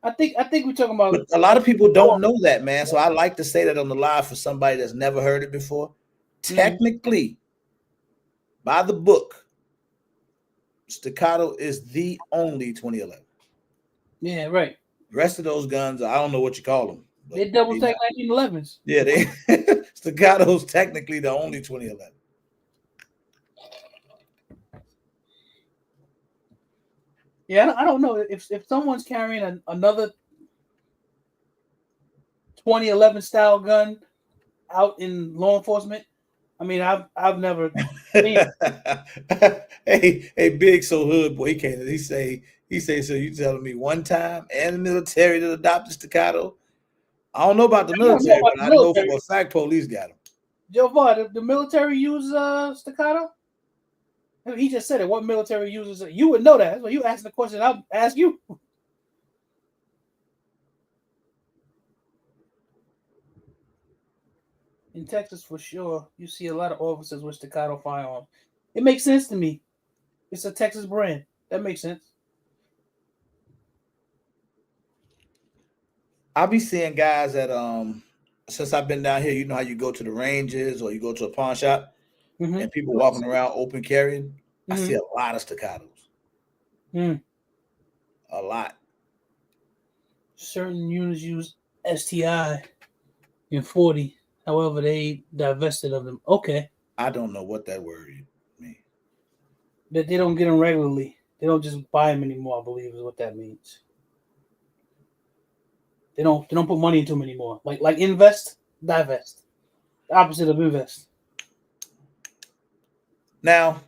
I think we're talking about. But a lot of people don't know that, man. So I like to say that on the live for somebody that's never heard it before. Technically, by the book, Staccato is the only 2011. Yeah, right. The rest of those guns, I don't know what you call them. They double tech 1911s. Yeah, they Staccato's technically the only 2011. Yeah, I don't know if someone's carrying another 2011 style gun out in law enforcement. I mean, I've never. hey, big so hood boy. He can't. He say. So you telling me one time and the military that adopted Staccato? I don't know about the military, but I know for a fact police got him. Joe Vaughn, the military uses Staccato? He just said it. What military uses it? You would know that. That's why you asked the question. I'll ask you. In Texas, for sure, you see a lot of officers with Staccato firearms. It makes sense to me. It's a Texas brand. That makes sense. I'll be seeing guys that since I've been down here, you know how you go to the ranges or you go to a pawn shop and people walking around open carrying. I see a lot of Staccatos. A lot. Certain units use STI in 40. However, they divested of them. Okay. I don't know what that word means. That they don't get them regularly. They don't just buy them anymore, I believe is what that means. They don't put money into them anymore. Like invest, divest. The opposite of invest. Now,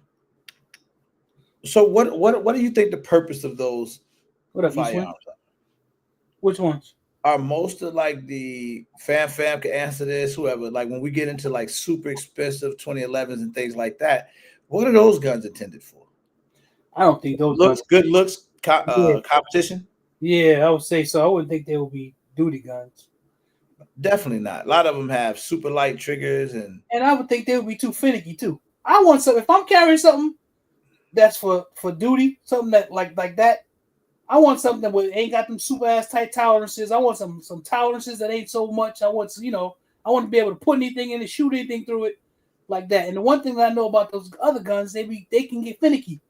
so what do you think the purpose of those firearms are? Which ones? Are most of like the fam can answer this, whoever, like when we get into like super expensive 2011s and things like that, what are those guns intended for? I don't think those good looks competition. Yeah, I would say so. I wouldn't think they would be duty guns. Definitely not. A lot of them have super light triggers, and I would think they would be too finicky too. I want something. If I'm carrying something that's for duty, something that like that, I want something that ain't got them super ass tight tolerances. I want some tolerances that ain't so much. I want I want to be able to put anything in it, shoot anything through it, like that. And the one thing that I know about those other guns, they can get finicky.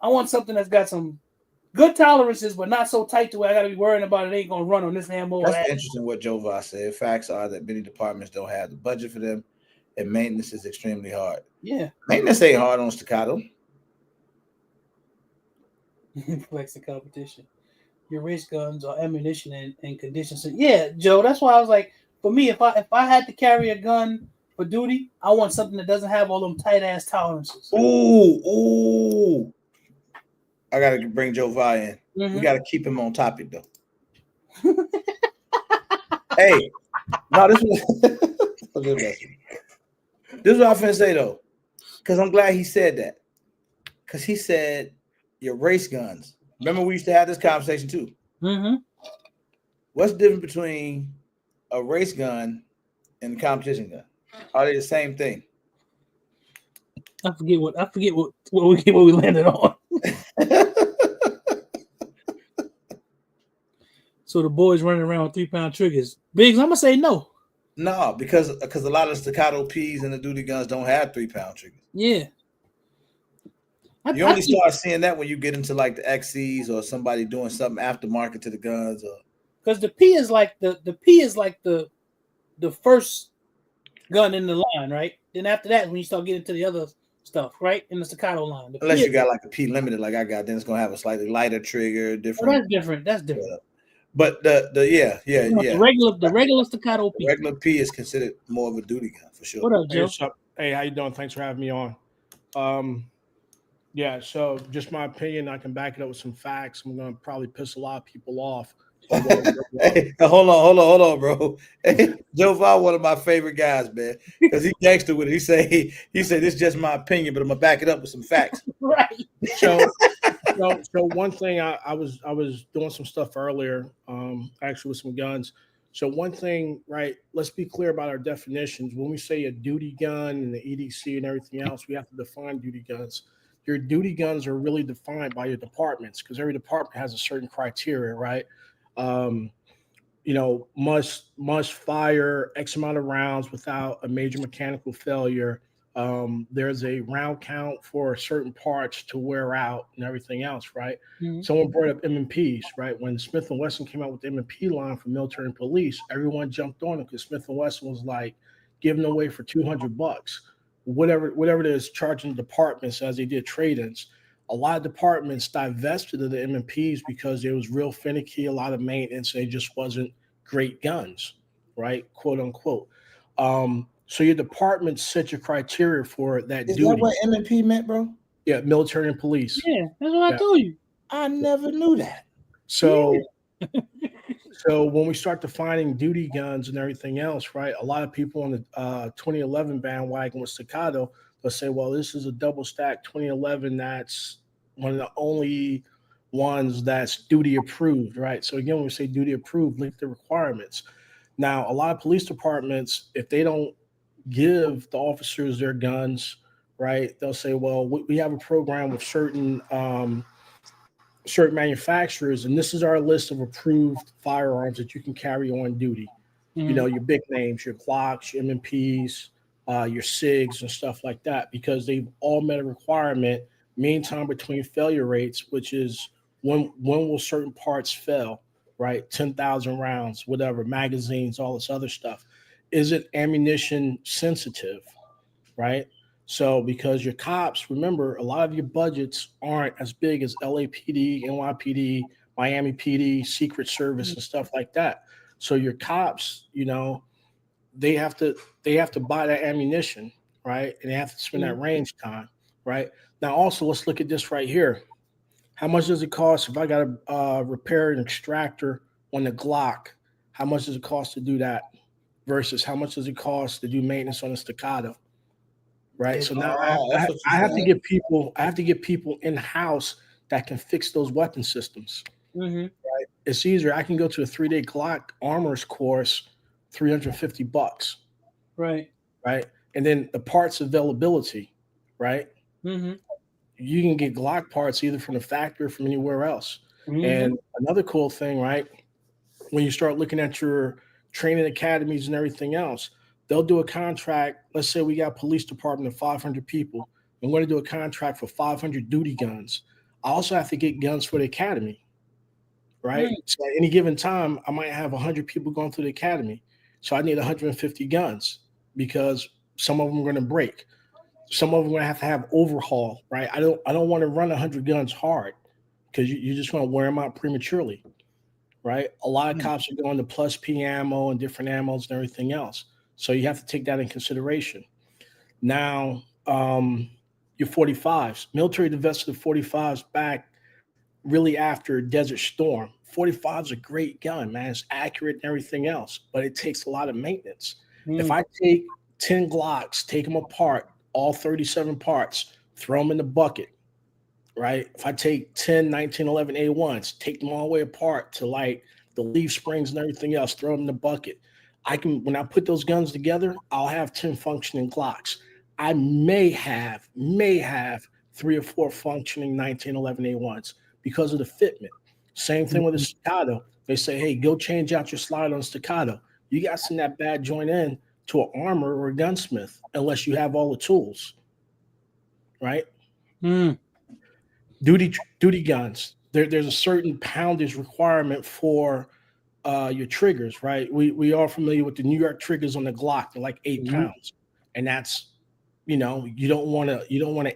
I want something that's got some good tolerances, but not so tight to where I got to be worrying about it ain't gonna run on this ammo. That's interesting what Joe Voss said. Facts are that many departments don't have the budget for them, and maintenance is extremely hard. Yeah, maintenance ain't hard on Staccato. Flex the competition. Your race guns are ammunition and conditions. So yeah, Joe, that's why I was like, for me, if I had to carry a gun for duty, I want something that doesn't have all them tight ass tolerances. Ooh. I gotta bring Joe Vi in. We gotta keep him on topic though. Hey, no, this is what I'm finna say though. Because I'm glad he said that. Because he said your race guns. Remember, we used to have this conversation too. What's the difference between a race gun and a competition gun? Are they the same thing? I forget what we landed on. So the boys running around with 3-pound triggers. Biggs, I'm gonna say no. No, because a lot of Staccato P's and the duty guns don't have 3-pound triggers. Yeah. You only start seeing that when you get into like the XCs or somebody doing something aftermarket to the guns, or because the P is like the first gun in the line, right? Then after that, when you start getting to the other stuff, right, in the Staccato line, unless you got like a P limited, like I got, then it's gonna have a slightly lighter trigger, different. Oh, that's different. That's different. But the the regular Staccato P. The regular P is considered more of a duty gun for sure. What up, Joe? Hey, how you doing? Thanks for having me on. Yeah, so just my opinion, I can back it up with some facts. I'm gonna probably piss a lot of people off. Hey, hold on, bro. Hey, Joe Val, one of my favorite guys, man, because he gangster with it. He said this is just my opinion, but I'm gonna back it up with some facts. Right. So one thing I was doing some stuff earlier, actually with some guns. So one thing, right? Let's be clear about our definitions. When we say a duty gun and the EDC and everything else, we have to define duty guns. Your duty guns are really defined by your departments because every department has a certain criteria, right? Must fire X amount of rounds without a major mechanical failure. There's a round count for certain parts to wear out and everything else, right? Mm-hmm. Someone brought up M&Ps, right? When Smith & Wesson came out with the M&P line for military and police, everyone jumped on it because Smith & Wesson was like giving away for $200, whatever it is, charging departments as they did trade-ins. A lot of departments divested of the M&Ps because it was real finicky, a lot of maintenance, and it just wasn't great guns, right? Quote unquote. So your department set your criteria for that Is duty. that what M&P meant, bro? Yeah, military and police. Yeah, that's what I told you. I never knew that. So so when we start defining duty guns and everything else, right? A lot of people on the 2011 bandwagon with Staccato, they'll say, well, this is a double stack 2011. That's one of the only ones that's duty approved, right? So again, when we say duty approved, look at the requirements. Now, a lot of police departments, if they don't give the officers their guns, right, they'll say, well, we have a program with certain manufacturers, and this is our list of approved firearms that you can carry on duty. Mm-hmm. You know, your big names, your Glocks, your M&Ps, your SIGs and stuff like that, because they've all met a requirement, mean time between failure rates, which is when will certain parts fail, right? 10,000 rounds, whatever, magazines, all this other stuff. Is it ammunition sensitive, right? So because your cops, remember, a lot of your budgets aren't as big as LAPD, NYPD, Miami PD, Secret Service, and stuff like that. So your cops, they have to buy that ammunition, right? And they have to spend that range time, right? Now, also, let's look at this right here. How much does it cost if I got to repair an extractor on the Glock? How much does it cost to do that versus how much does it cost to do maintenance on a Staccato? Right. So now I have to get people in house that can fix those weapon systems. Mm-hmm. Right. It's easier. I can go to a 3-day Glock armor's course, $350. Right. Right. And then the parts availability, right? Mm-hmm. You can get Glock parts either from the factory or from anywhere else. Mm-hmm. And another cool thing, right? When you start looking at your training academies and everything else, they'll do a contract. Let's say we got a police department of 500 people. I'm going to do a contract for 500 duty guns. I also have to get guns for the academy, right? So at any given time, I might have 100 people going through the academy. So I need 150 guns because some of them are going to break. Some of them are going to have overhaul, right? I don't want to run 100 guns hard because you just want to wear them out prematurely, right? A lot of cops are going to plus P ammo and different ammos and everything else. So you have to take that in consideration. Now, your 45s, military divested the 45s back really after Desert Storm. 45 is a great gun, man. It's accurate and everything else, but it takes a lot of maintenance. If I take 10 Glocks, take them apart, all 37 parts, throw them in the bucket, right? If I take 10 1911 A1s, take them all the way apart to like the leaf springs and everything else, throw them in the bucket. When I put those guns together, I'll have 10 functioning Glocks. I may have 3 or 4 functioning 1911 A1s because of the fitment. Same thing with a Staccato. They say, hey, go change out your slide on Staccato. You got to send that bad joint in to an armor or a gunsmith unless you have all the tools, right? Duty guns. There's a certain poundage requirement for your triggers, right? We are familiar with the New York triggers on the Glock. They're like 8 pounds, and that's you don't want an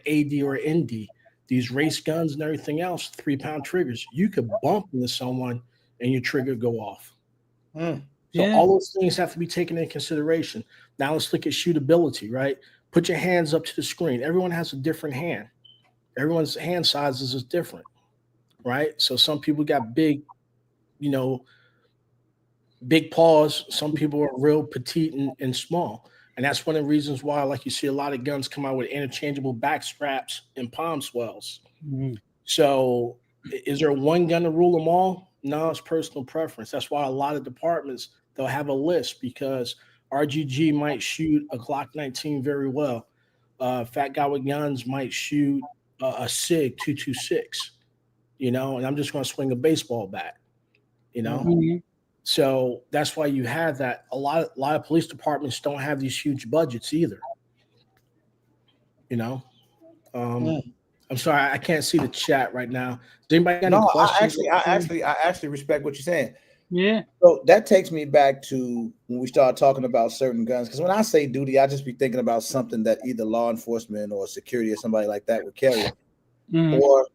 AD or an ND. These race guns and everything else, 3-pound triggers. You could bump into someone and your trigger go off. So all those things have to be taken into consideration. Now let's look at shootability, right? Put your hands up to the screen. Everyone has a different hand. Everyone's hand sizes is different, right? So some people got big, big paws. Some people are real petite and small. And that's one of the reasons why, like, you see a lot of guns come out with interchangeable back straps and palm swells. So is there one gun to rule them all? No, it's personal preference. That's why a lot of departments, they'll have a list because RGG might shoot a Glock 19 very well. Fat Guy with Guns might shoot a SIG 226, and I'm just going to swing a baseball bat, you know. Mm-hmm. So that's why you have that. A lot of police departments don't have these huge budgets either. You know. I'm sorry, I can't see the chat right now. Does anybody got any questions? I actually respect what you're saying. Yeah. So that takes me back to when we start talking about certain guns. Because when I say duty, I just be thinking about something that either law enforcement or security or somebody like that would carry, or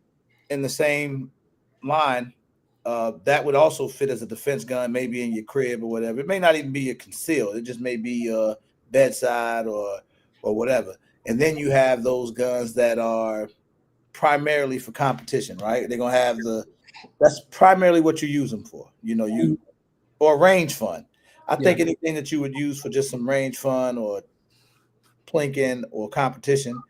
in the same line, that would also fit as a defense gun, maybe in your crib or whatever. It may not even be a concealed. It just may be bedside or whatever. And then you have those guns that are primarily for competition, right? They're gonna have that's primarily what you use them for, or range fun. I think anything that you would use for just some range fun or plinking or competition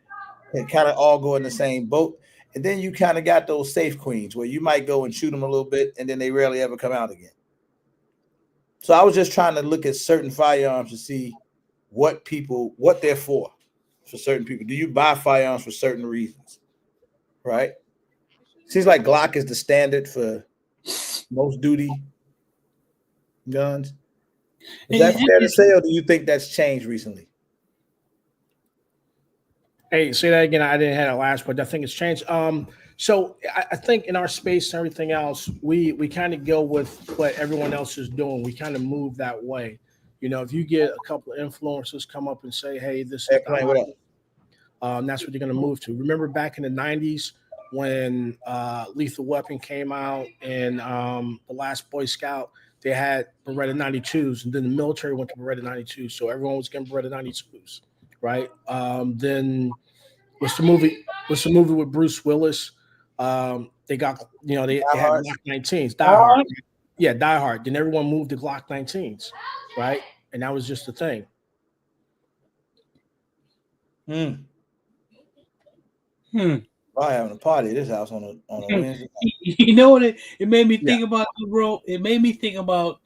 can kind of all go in the same boat. And then you kind of got those safe queens where you might go and shoot them a little bit and then they rarely ever come out again. So I was just trying to look at certain firearms to see what they're for certain people. Do you buy firearms for certain reasons? Right? Seems like Glock is the standard for most duty guns. Is that fair to say, or do you think that's changed recently? Hey, say that again. I didn't have it last, but I think it's changed. So I think in our space and everything else, we kind of go with what everyone else is doing. We kind of move that way. If you get a couple of influencers come up and say, "Hey, this is," that's what you're going to move to. Remember back in the '90s when Lethal Weapon came out and the Last Boy Scout, they had Beretta 92s, and then the military went to Beretta 92s, so everyone was getting Beretta 92s, right? Then what's the movie with Bruce Willis? They got they had Glock 19s, Die Hard. Yeah, Die Hard. Then everyone moved to Glock 19s, right? And that was just the thing. Probably having a party at this house on a Wednesday. You know what it made me think about, bro? It made me think about,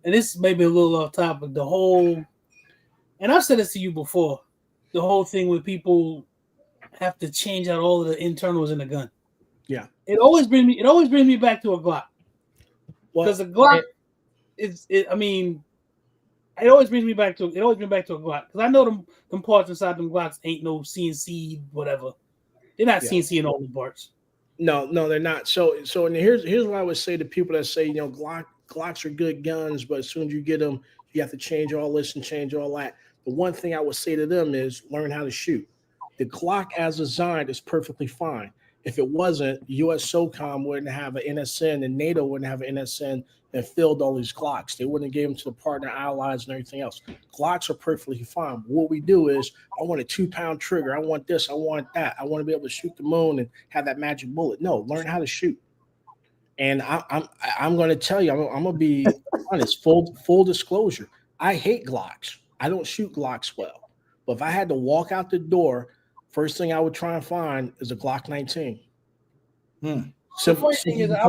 and this may be a little off topic, the whole, and I've said this to you before, the whole thing where people have to change out all of the internals in the gun. Yeah. It always brings me back to a Glock. Because a Glock it always brings me back to a Glock. Because I know them parts inside them Glocks ain't no CNC whatever. They're not CNC in all the parts. No, they're not. So and here's what I would say to people that say, Glocks are good guns, but as soon as you get them, you have to change all this and change all that. The one thing I would say to them is learn how to shoot. The Glock as designed is perfectly fine. If it wasn't, U.S. SOCOM wouldn't have an NSN and NATO wouldn't have an NSN and filled all these Glocks. They wouldn't have given them to the partner allies and everything else. Glocks are perfectly fine. What we do is, I want a 2-pound trigger. I want this. I want that. I want to be able to shoot the moon and have that magic bullet. No, learn how to shoot. And I'm going to tell you, I'm going to be honest, full disclosure. I hate Glocks. I don't shoot Glocks well. But if I had to walk out the door, first thing I would try and find is a Glock 19. The funny thing is, I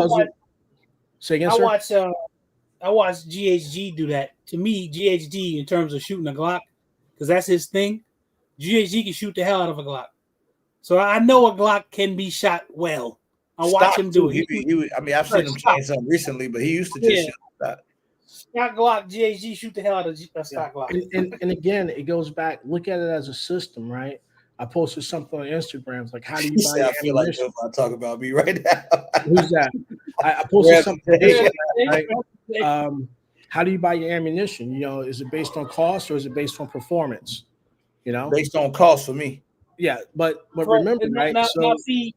watch GHG do that. To me, GHG, in terms of shooting a Glock, because that's his thing, GHG can shoot the hell out of a Glock. So I know a Glock can be shot well. I watch him do it. I've seen him change something recently, but he used to just shoot that. Stock Glock, GHG shoot the hell out of stock Glock. And again, it goes back. Look at it as a system, right? I posted something on Instagram. It's like, how do you buy I feel like you're about to talk about me right now. Who's that? I posted something. Right? How do you buy your ammunition? Is it based on cost or is it based on performance? Based on cost for me. Yeah, but remember, right? Now, see,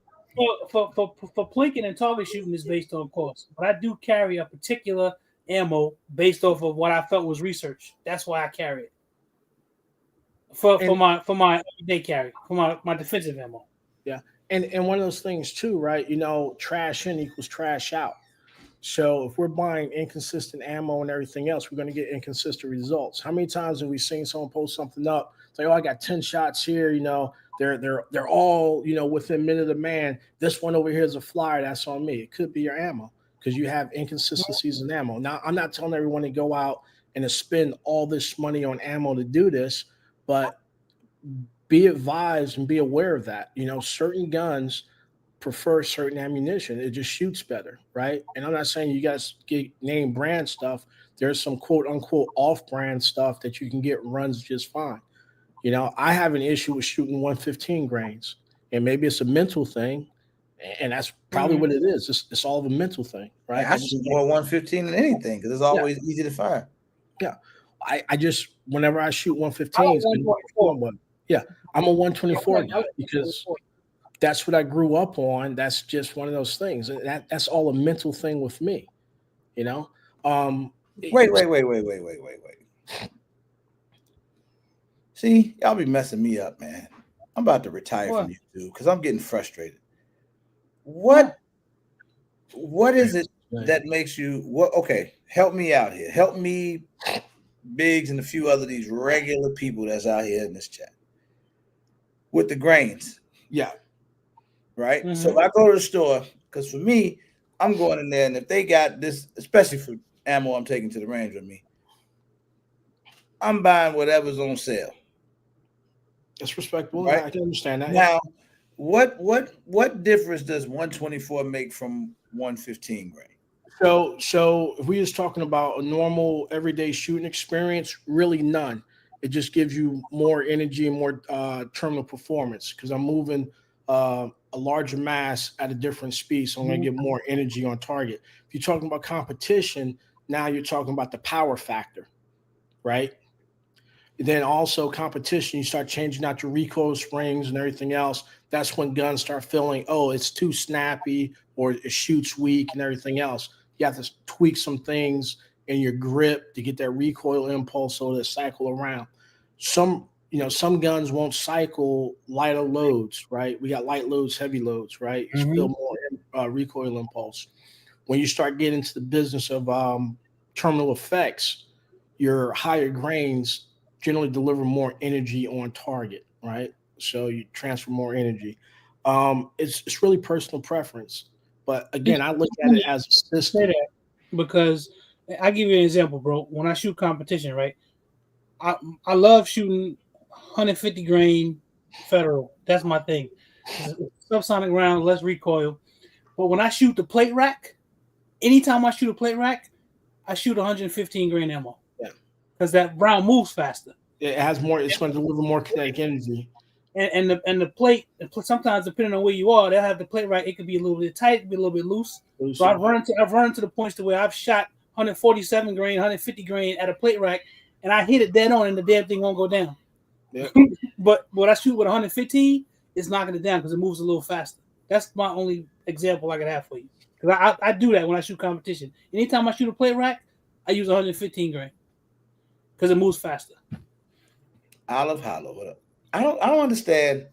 for plinking and target shooting is based on cost. But I do carry a particular ammo based off of what I felt was research. That's why I carry it. For my everyday carry, for my defensive ammo. Yeah. And one of those things too, right? Trash in equals trash out. So if we're buying inconsistent ammo and everything else, we're going to get inconsistent results. How many times have we seen someone post something up? It's like, oh, I got 10 shots here. They're all, within a minute of man. This one over here is a flyer. That's on me. It could be your ammo because you have inconsistencies in ammo. Now, I'm not telling everyone to go out and to spend all this money on ammo to do this, but be advised and be aware of that. Certain guns prefer certain ammunition. It just shoots better, right? And I'm not saying you guys get name brand stuff. There's some quote unquote off brand stuff that you can get runs just fine. I have an issue with shooting 115 grains, and maybe it's a mental thing, and that's probably what it is. It's all of a mental thing, right? I shoot more 115 than anything because it's always easy to fire. Yeah. I just, whenever I shoot 115s, I'm a 124 guy because that's what I grew up on. That's just one of those things. That's all a mental thing with me, Wait. See, y'all be messing me up, man. I'm about to retire from YouTube because I'm getting frustrated. What is it that makes you okay, help me out here. Help me, Biggs, and a few other these regular people that's out here in this chat. With the grains. Yeah. Right? Mm-hmm. So if I go to the store, because for me, I'm going in there, and if they got this, especially for ammo I'm taking to the range with me, I'm buying whatever's on sale. That's respectable. Right? I can understand that. Now, what difference does 124 make from 115 grain? So if we're just talking about a normal everyday shooting experience, really none. It just gives you more energy and more terminal performance because I'm moving a larger mass at a different speed, so I'm going to get more energy on target. If you're talking about competition, now you're talking about the power factor, right? Then also competition, you start changing out your recoil springs and everything else. That's when guns start feeling, it's too snappy or it shoots weak and everything else. You have to tweak some things in your grip to get that recoil impulse so that it cycle around. Some guns won't cycle lighter loads, right? We got light loads, heavy loads, right? You feel more recoil impulse. When you start getting into the business of terminal effects, your higher grains generally deliver more energy on target, right? So you transfer more energy. It's really personal preference. But again, I look at it as a system. Because I give you an example, bro. When I shoot competition, right? I love shooting 150 grain federal. That's my thing. Subsonic round, less recoil. But when I shoot the plate rack, anytime I shoot a plate rack, I shoot 115 grain ammo. Yeah. Because that round moves faster. It has more. It's going to deliver more kinetic energy. And the plate, sometimes depending on where you are, they'll have the plate right. It could be a little bit tight, it could be a little bit loose. So I've run to the points to where I've shot 147 grain, 150 grain at a plate rack, and I hit it dead on, and the damn thing won't go down. Yeah. But what I shoot with 115 is knocking it down because it moves a little faster. That's my only example I could have for you. Because I do that when I shoot competition. Anytime I shoot a plate rack, I use 115 grain because it moves faster. Olive Hollow, what up? I don't understand.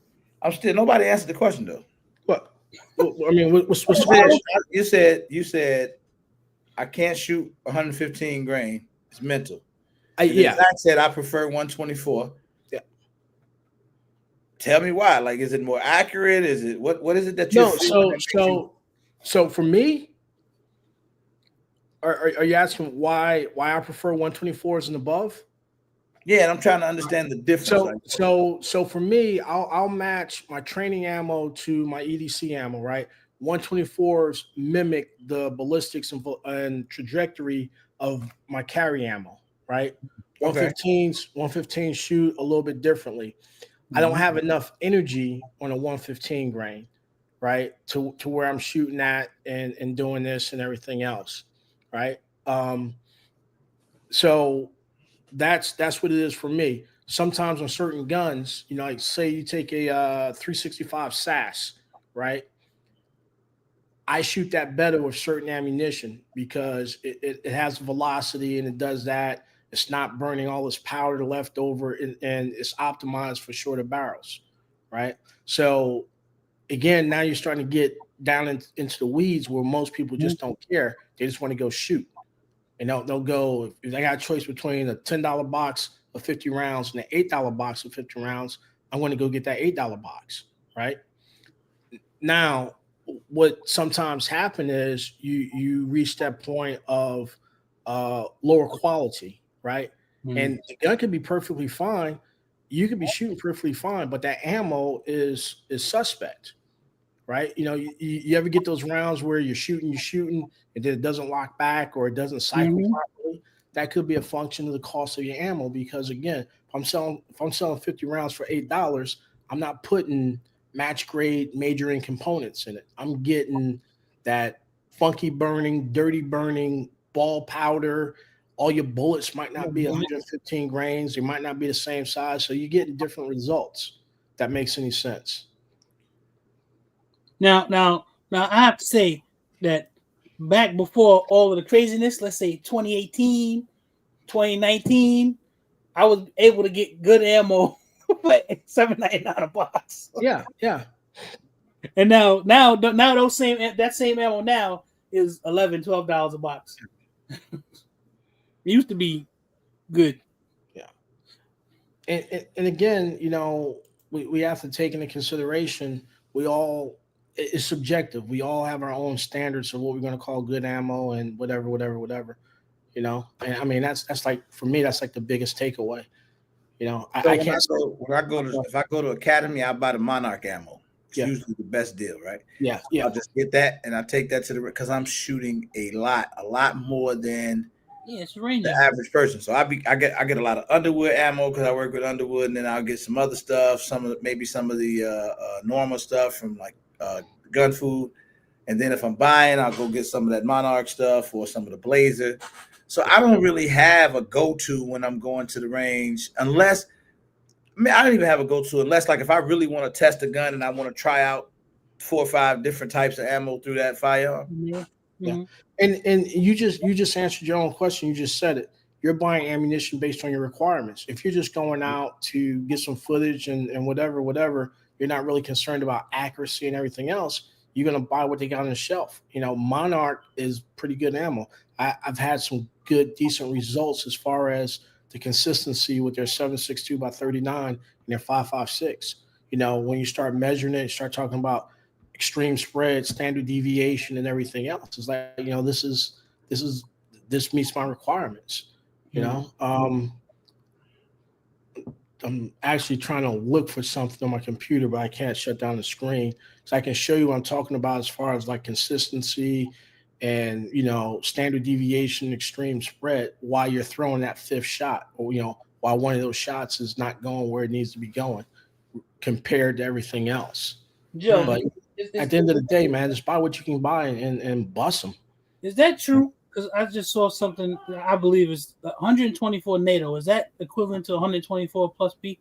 Nobody answered the question though. What? I mean, what's you said I can't shoot 115 grain. It's mental. Zach said I prefer 124. Yeah. Tell me why. Like, is it more accurate? Is it what is it that you? No. So for me, are you asking why I prefer 124s and above? Yeah, and I'm trying to understand the difference. So for me, I'll match my training ammo to my EDC ammo, right? 124s mimic the ballistics and trajectory of my carry ammo, right? 115s shoot a little bit differently. I don't have enough energy on a 115 grain, right? To where I'm shooting at and doing this and everything else, right? So that's what it is for me. Sometimes on certain guns, like say you take a 365 SAS, right? I shoot that better with certain ammunition because it has velocity and it does that. It's not burning all this powder left over and it's optimized for shorter barrels, right? So again, now you're starting to get down into the weeds where most people just don't care. They just want to go shoot. And they'll go, if they got a choice between a $10 box of 50 rounds and an $8 box of 50 rounds, I'm going to go get that $8 box, right? Now, what sometimes happens is you reach that point of lower quality, right? And the gun could be perfectly fine. You could be shooting perfectly fine, but that ammo is suspect, right? You ever get those rounds where you're shooting, and then it doesn't lock back or it doesn't cycle properly? That could be a function of the cost of your ammo, because again, if I'm selling 50 rounds for $8, I'm not putting match grade majoring components in it. I'm getting that funky burning, dirty burning ball powder. All your bullets might not be 115 grains. They might not be the same size. So you're getting different results. If that makes any sense. Now, I have to say that back before all of the craziness, let's say 2018, 2019, I was able to get good ammo for $7.99 a box. Yeah. And now that same ammo now is $11-12 a box. It used to be good. Yeah. And again, we have to take into consideration, it's subjective. We all have our own standards of what we're going to call good ammo and whatever. And I mean, that's like, for me, that's like the biggest takeaway. I can't. If I go to Academy, I buy the Monarch ammo. It's usually the best deal, right? Yeah. I'll just get that and I take that to because I'm shooting a lot more than it's range the average person. So I get a lot of Underwood ammo because I work with Underwood, and then I'll get some other stuff, some of the normal stuff from like Gun Food, and then if I'm buying, I'll go get some of that Monarch stuff or some of the Blazer. So I don't really have a go-to when I'm going to the range, unless I don't even have a go-to unless, like, if I really want to test a gun and I want to try out 4 or 5 different types of ammo through that firearm. Yeah. And you just answered your own question. You just said it. You're buying ammunition based on your requirements. If you're just going out to get some footage and whatever, you're not really concerned about accuracy and everything else. You're going to buy what they got on the shelf. Monarch is pretty good ammo. I've had some good, decent results as far as the consistency with their 7.62 by 39 and their 5.56. When you start measuring it, start talking about extreme spread, standard deviation, and everything else. It's like, this meets my requirements. I'm actually trying to look for something on my computer, but I can't shut down the screen. So I can show you what I'm talking about as far as like consistency and, standard deviation, extreme spread while you're throwing that 5th shot, or, while one of those shots is not going where it needs to be going compared to everything else. Joe, but at the end of the day, man, just buy what you can buy and bust them. Is that true? Because I just saw something that I believe is 124 NATO. Is that equivalent to 124 plus P?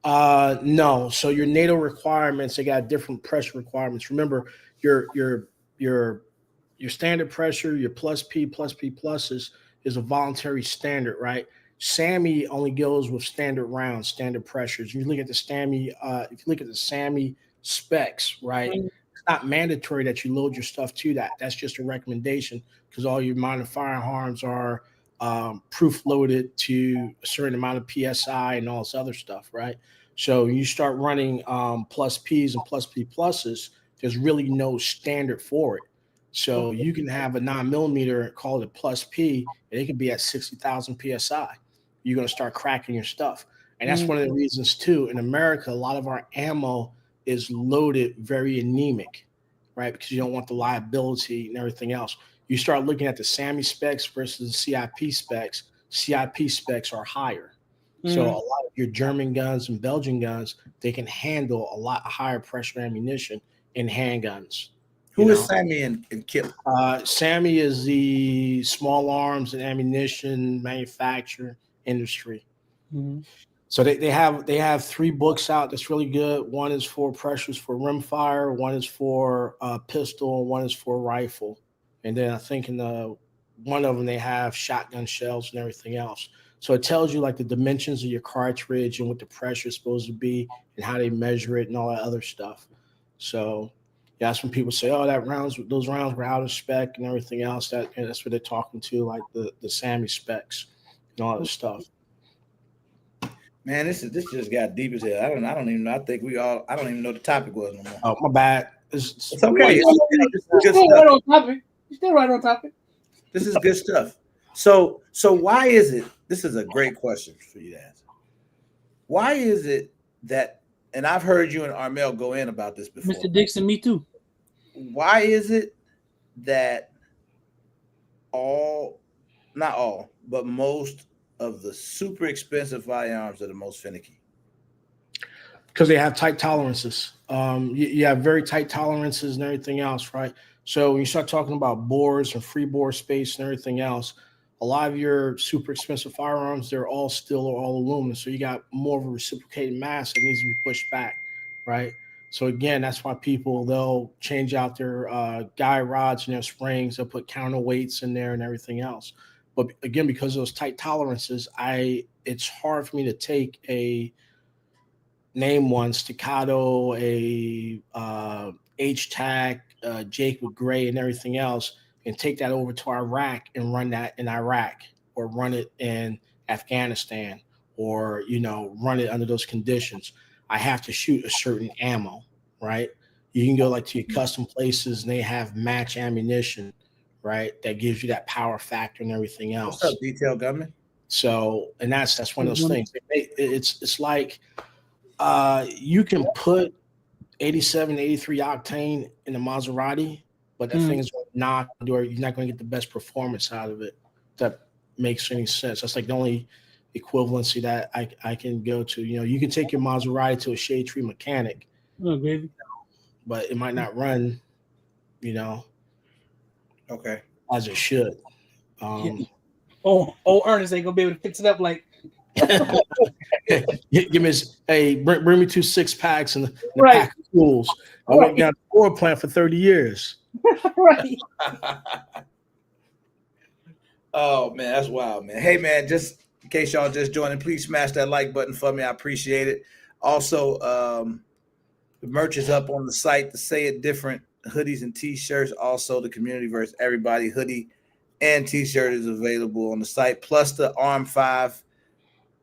No. So your NATO requirements, they got different pressure requirements. Remember, your standard pressure, your plus P pluses is a voluntary standard, right? SAMI only goes with standard rounds, standard pressures. You look at the SAMI specs, right? It's not mandatory that you load your stuff to that. That's just a recommendation, because all your modern firearms are proof loaded to a certain amount of PSI and all this other stuff, right? So you start running plus Ps and plus P pluses, there's really no standard for it. So you can have a 9mm, call it a plus P, and it can be at 60,000 PSI. You're going to start cracking your stuff. And that's one of the reasons, too. In America, a lot of our ammo is loaded very anemic, right? Because you don't want the liability and everything else. You start looking at the SAMI specs versus the CIP specs. CIP specs are higher. So a lot of your German guns and Belgian guns, they can handle a lot higher pressure ammunition in handguns. Who is SAMI and Kip? SAMI is the small arms and ammunition manufacturer industry. So they have 3 books out that's really good. One is for pressures for rimfire, one is for pistol, and one is for rifle. And then I think in one of them they have shotgun shells and everything else. So it tells you like the dimensions of your cartridge and what the pressure is supposed to be and how they measure it and all that other stuff. So yeah, that's when people say, "Oh, those rounds were out of spec and everything else." That's what they're talking to, like the SAMI specs and all that stuff. Man, this just got deep as hell. I don't even know. I don't even know what the topic was no more. Oh, my bad. It's okay. You're still right on topic. This is good stuff. So why is it? This is a great question for you to answer. Why is it that and I've heard you and Armel go in about this before. Mr. Dixon, me too. Why is it that not all, but most of the super expensive firearms are the most finicky? Because they have tight tolerances. You have very tight tolerances and everything else, right? So when you start talking about bores and free bore space and everything else, a lot of your super expensive firearms, they're all steel or all aluminum. So you got more of a reciprocating mass that needs to be pushed back, right? So again, that's why they'll change out their guide rods and their springs. They'll put counterweights in there and everything else. But again, because of those tight tolerances, it's hard for me to take a name one, Staccato, a H-Tac, Jacob Gray, and everything else, and take that over to Iraq and run that in Iraq, or run it in Afghanistan, or run it under those conditions. I have to shoot a certain ammo, right? You can go like to your custom places and they have match ammunition, right? That gives you that power factor and everything else. What's up, Detail Gunman? So, and that's one of those things. It's like you can put 87, 83 octane in a Maserati, but that thing is not, you're not going to get the best performance out of it. That makes any sense. That's like the only equivalency that I can go to. You can take your Maserati to a shade tree mechanic, but it might not run, okay, as it should. Ernest ain't gonna be able to fix it up like. Give me bring me 2 6-packs and the Right. pack of tools. I worked down the floor plant for 30 years. Right. Oh man, that's wild, man. Hey man, just in case y'all just joining, please smash that like button for me. I appreciate it. Also, the merch is up on the site. The Say It Different hoodies and t-shirts. Also, the Community vs. Everybody hoodie and t-shirt is available on the site. Plus the Arm 5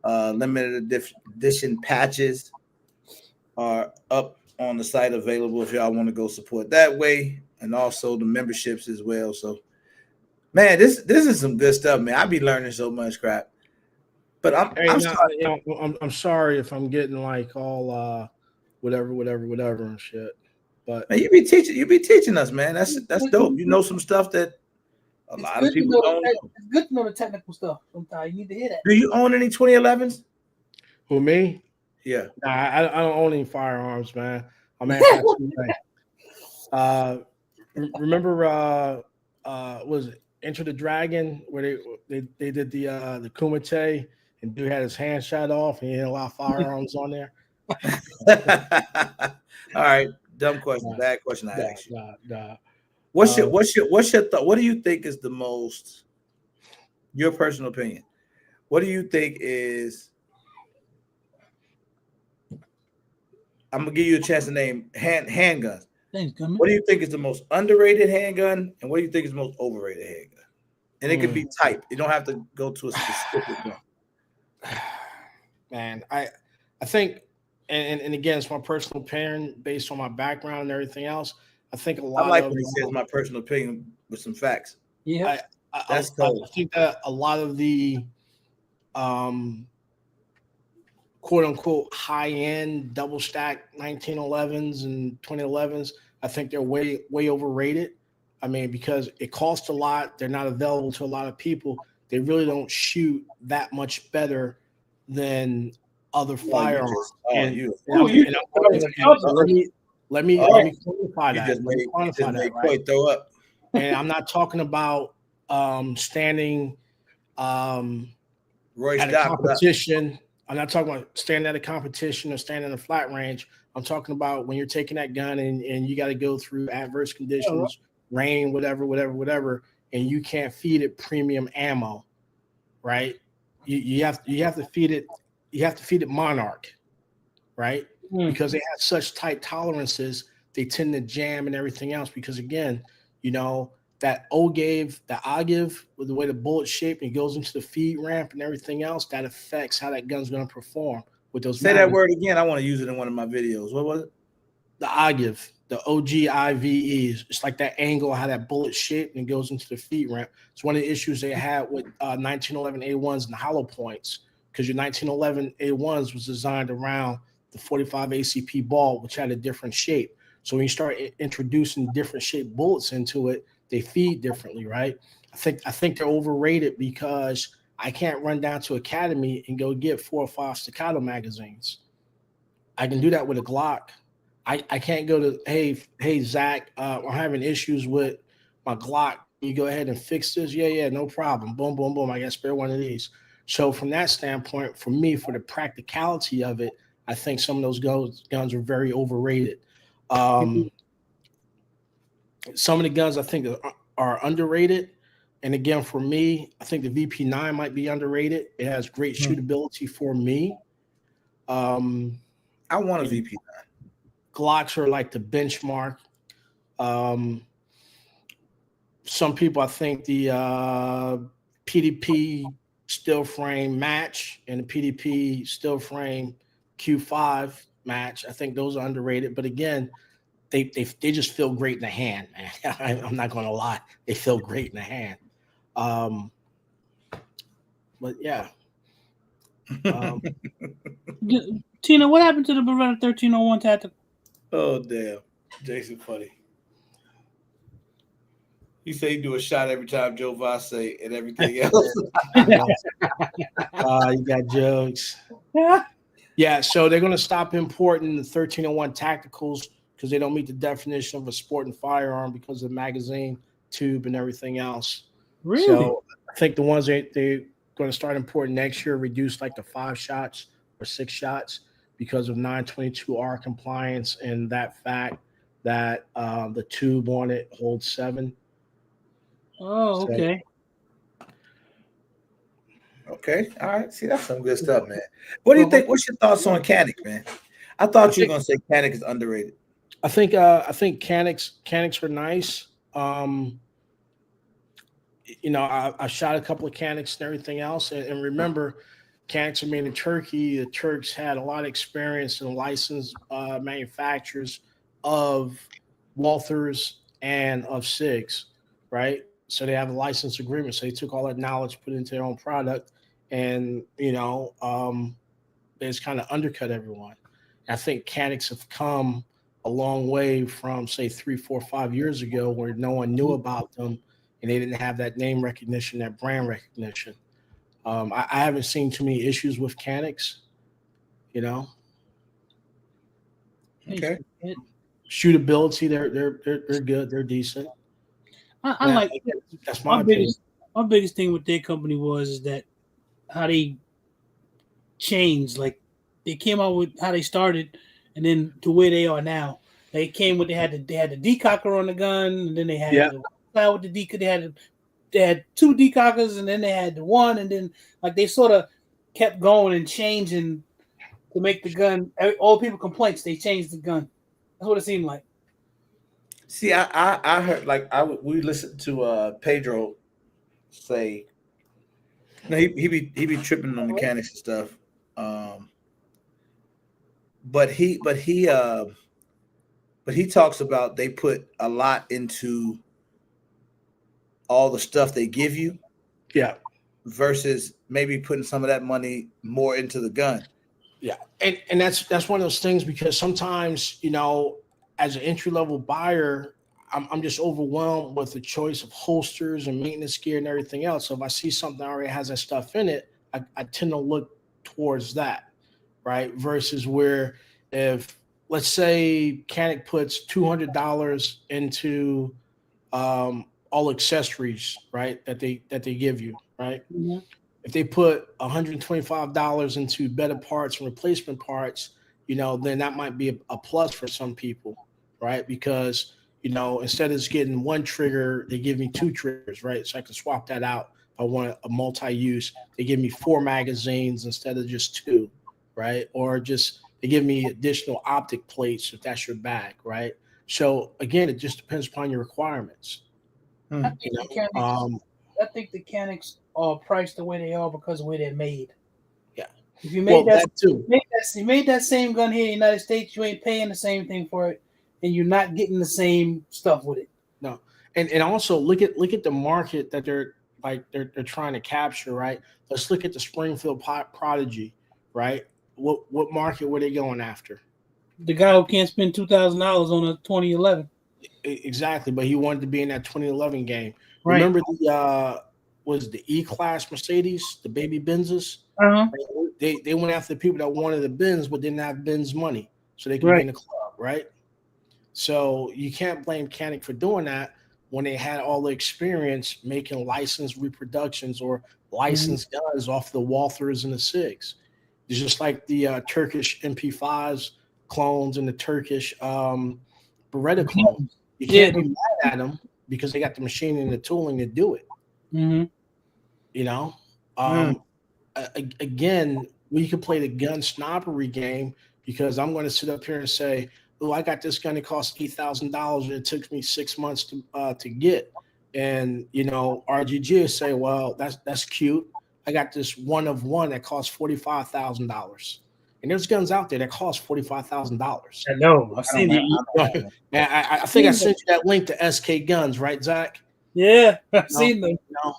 limited edition patches are up on the site, available if y'all want to go support that way, and also the memberships as well. So man, this is some good stuff, man. I be learning so much crap, but I'm sorry if I'm getting like all whatever and shit, but man, you be teaching us, man. That's dope. You know some stuff that a lot of people don't know. It's good to know the technical stuff. Sometimes you need to hear that. Do you own any 2011s? Who, me? Yeah. Nah, I don't own any firearms, man. I'm remember was it Enter the Dragon, where they did the Kumite, and dude had his hand shot off and he had a lot of firearms on there. All right, dumb question, bad question. I asked you. Nah. What's your thought? What do you think is the most, your personal opinion? What do you think is? I'm gonna give you a chance to name handguns. Thanks, what do you think is the most underrated handgun, and what do you think is the most overrated handgun? And it could be type. You don't have to go to a specific one. Man, I think, and again, it's my personal opinion based on my background and everything else. I think a lot. I like when he says my personal opinion with some facts. Yeah, I think that a lot of the quote unquote high end double stack 1911s and 2011s, I think they're way overrated. I mean, because it costs a lot, they're not available to a lot of people. They really don't shoot that much better than other firearms. Let me quantify that. Right? Throw up. And I'm not talking about standing at a competition. I'm not talking about standing at a competition or standing in a flat range. I'm talking about when you're taking that gun and you got to go through adverse conditions, rain, whatever, and you can't feed it premium ammo, right? You have to feed it. You have to feed it Monarch, right? Because they have such tight tolerances, they tend to jam and everything else. Because again, that ogive with the way the bullet's shaped and goes into the feed ramp and everything else, that affects how that gun's going to perform with those. Say that word again. I want to use it in one of my videos. What was it? The ogive, the OGIVE. It's like that angle, how that bullet's shaped and goes into the feed ramp. It's one of the issues they had with 1911 A1s and hollow points, because your 1911 A1s was designed around the 45 ACP ball, which had a different shape. So when you start introducing different shaped bullets into it, they feed differently, right? I think they're overrated because I can't run down to Academy and go get 4 or 5 staccato magazines. I can do that with a Glock. I can't go to, hey, Zach, I'm having issues with my Glock. You go ahead and fix this? Yeah, no problem. Boom, boom, boom. I got to spare one of these. So from that standpoint, for me, for the practicality of it, I think some of those guns are very overrated. Some of the guns I think are underrated. And again, for me, I think the VP9 might be underrated. It has great shootability for me. I want a VP9. Glocks are like the benchmark. Some people, I think the PDP still frame match and the PDP still frame Q5 match, I think those are underrated. But again, they just feel great in the hand, man. I'm not going to lie. They feel great in the hand. But yeah. Tina, what happened to the Beretta 1301 tactical? Oh, damn. Jason funny. He say he do a shot every time Joe Voss say and everything else. You got jokes. Yeah, so they're going to stop importing the 1301 tacticals because they don't meet the definition of a sport and firearm because of the magazine, tube, and everything else. Really? So I think the ones they're going to start importing next year reduce like to 5 shots or 6 shots because of 922R compliance and that fact that the tube on it holds 7. Oh, okay. Okay. All right. See, that's some good stuff, man. What do you think? What's your thoughts on Canic, man? I thought you were gonna say Canic is underrated. I think Canics are nice. I shot a couple of Canics and everything else. And remember, Canics are made in Turkey. The Turks had a lot of experience and licensed manufacturers of Walthers and of SIGs, right? So they have a license agreement. So they took all that knowledge, put it into their own product, and they just kind of undercut everyone. And I think Canics have come a long way from, say, 3, 4, 5 years ago where no one knew about them and they didn't have that name recognition, that brand recognition. I haven't seen too many issues with Canics, Okay. Shootability, they're good, they're decent. I like that's my biggest thing with their company is that how they changed. Like they came out with how they started, and then to where they are now. They came with they had the decocker on the gun, and then they had the cloud with the decocker. They had 2 decockers, and then they had the one, and then like they sort of kept going and changing to make the gun. All people complaints, they changed the gun. That's what it seemed like. See, I heard we listened to Pedro say, no, he be tripping on mechanics and stuff. But he talks about they put a lot into all the stuff they give you, versus maybe putting some of that money more into the gun. Yeah, and that's one of those things because sometimes as an entry level buyer, I'm just overwhelmed with the choice of holsters and maintenance gear and everything else. So if I see something that already has that stuff in it, I tend to look towards that, right? Versus where if let's say Canic puts $200 into all accessories, right, that they give you, right? Mm-hmm. If they put $125 into better parts and replacement parts, then that might be a plus for some people, right? Because instead of just getting one trigger, they give me 2 triggers, right? So I can swap that out. If I want a multi-use, they give me 4 magazines instead of just 2, right? Or just they give me additional optic plates if that's your bag, right? So again, it just depends upon your requirements. I think the Canics are priced the way they are because of where they're made. Yeah. If you made that too, you made that same gun here in the United States, you ain't paying the same thing for it, and you're not getting the same stuff with it. No, and also look at the market that they're trying to capture, right? Let's look at the Springfield Prodigy, right? what market were they going after? The guy who can't spend $2,000 on a 2011. Exactly, but he wanted to be in that 2011 game. Right. Remember was the E-Class Mercedes, the baby Benzes? Uh-huh. They went after the people that wanted the Benz but didn't have Benz money, so they could be in the club, right? So you can't blame Mechanic for doing that when they had all the experience making licensed reproductions or licensed guns off the Walthers and the SIGs. It's just like the Turkish MP5s clones and the Turkish Beretta clones. You can't be mad at them because they got the machine and the tooling to do it. Mm-hmm. You know, again, we can play the gun snobbery game because I'm going to sit up here and say, "Oh, I got this gun. It cost $8,000, and it took me 6 months to get." And you know, RGG will say, "Well, that's cute. I got this one of one that costs $45,000." And there's guns out there that cost $45,000. I know. I've seen it. I think I sent you that link to SK Guns, right, Zach? Yeah, I've seen them. You know,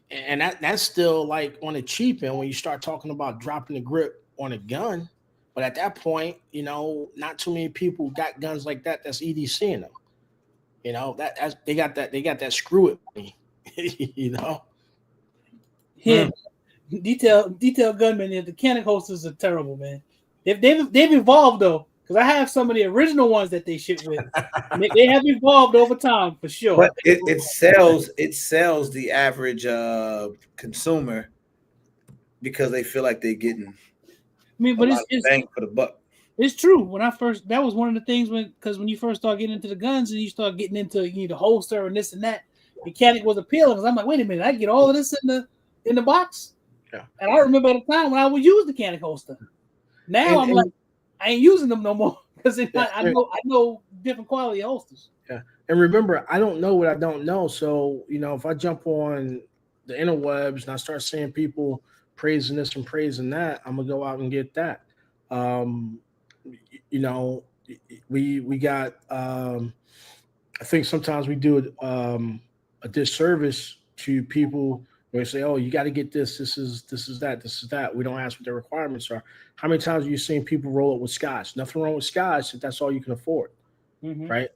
and that's still like on the cheap end when you start talking about dropping the grip on a gun. But at that point, you know, not too many people got guns like that. That's EDCing them. You know, they got that screw it me. You know. Yeah. Detail gunmen and the Mechanic holsters are terrible, man. They've evolved though, because I have some of the original ones that they ship with. They have evolved over time for sure. But it sells the average consumer because they feel like they're getting but it's bang for the buck. It's true. That was one of the things when you first start getting into the guns and you start getting into the holster and this and that, Mechanic was appealing because I'm like, wait a minute, I get all of this in the box. Yeah. And I remember at the time when I would use the Mechanic holster. Now I'm like, I ain't using them no more because I know different quality holsters. Yeah. And remember, I don't know what I don't know. So, you know, if I jump on the interwebs and I start seeing people praising this and praising that, I'm gonna go out and get that. You know, we got I think sometimes we do a disservice to people. They say, "Oh, you got to get this. This is that." We don't ask what their requirements are. How many times have you seen people roll up with Scotch? Nothing wrong with Scotch if that's all you can afford, right?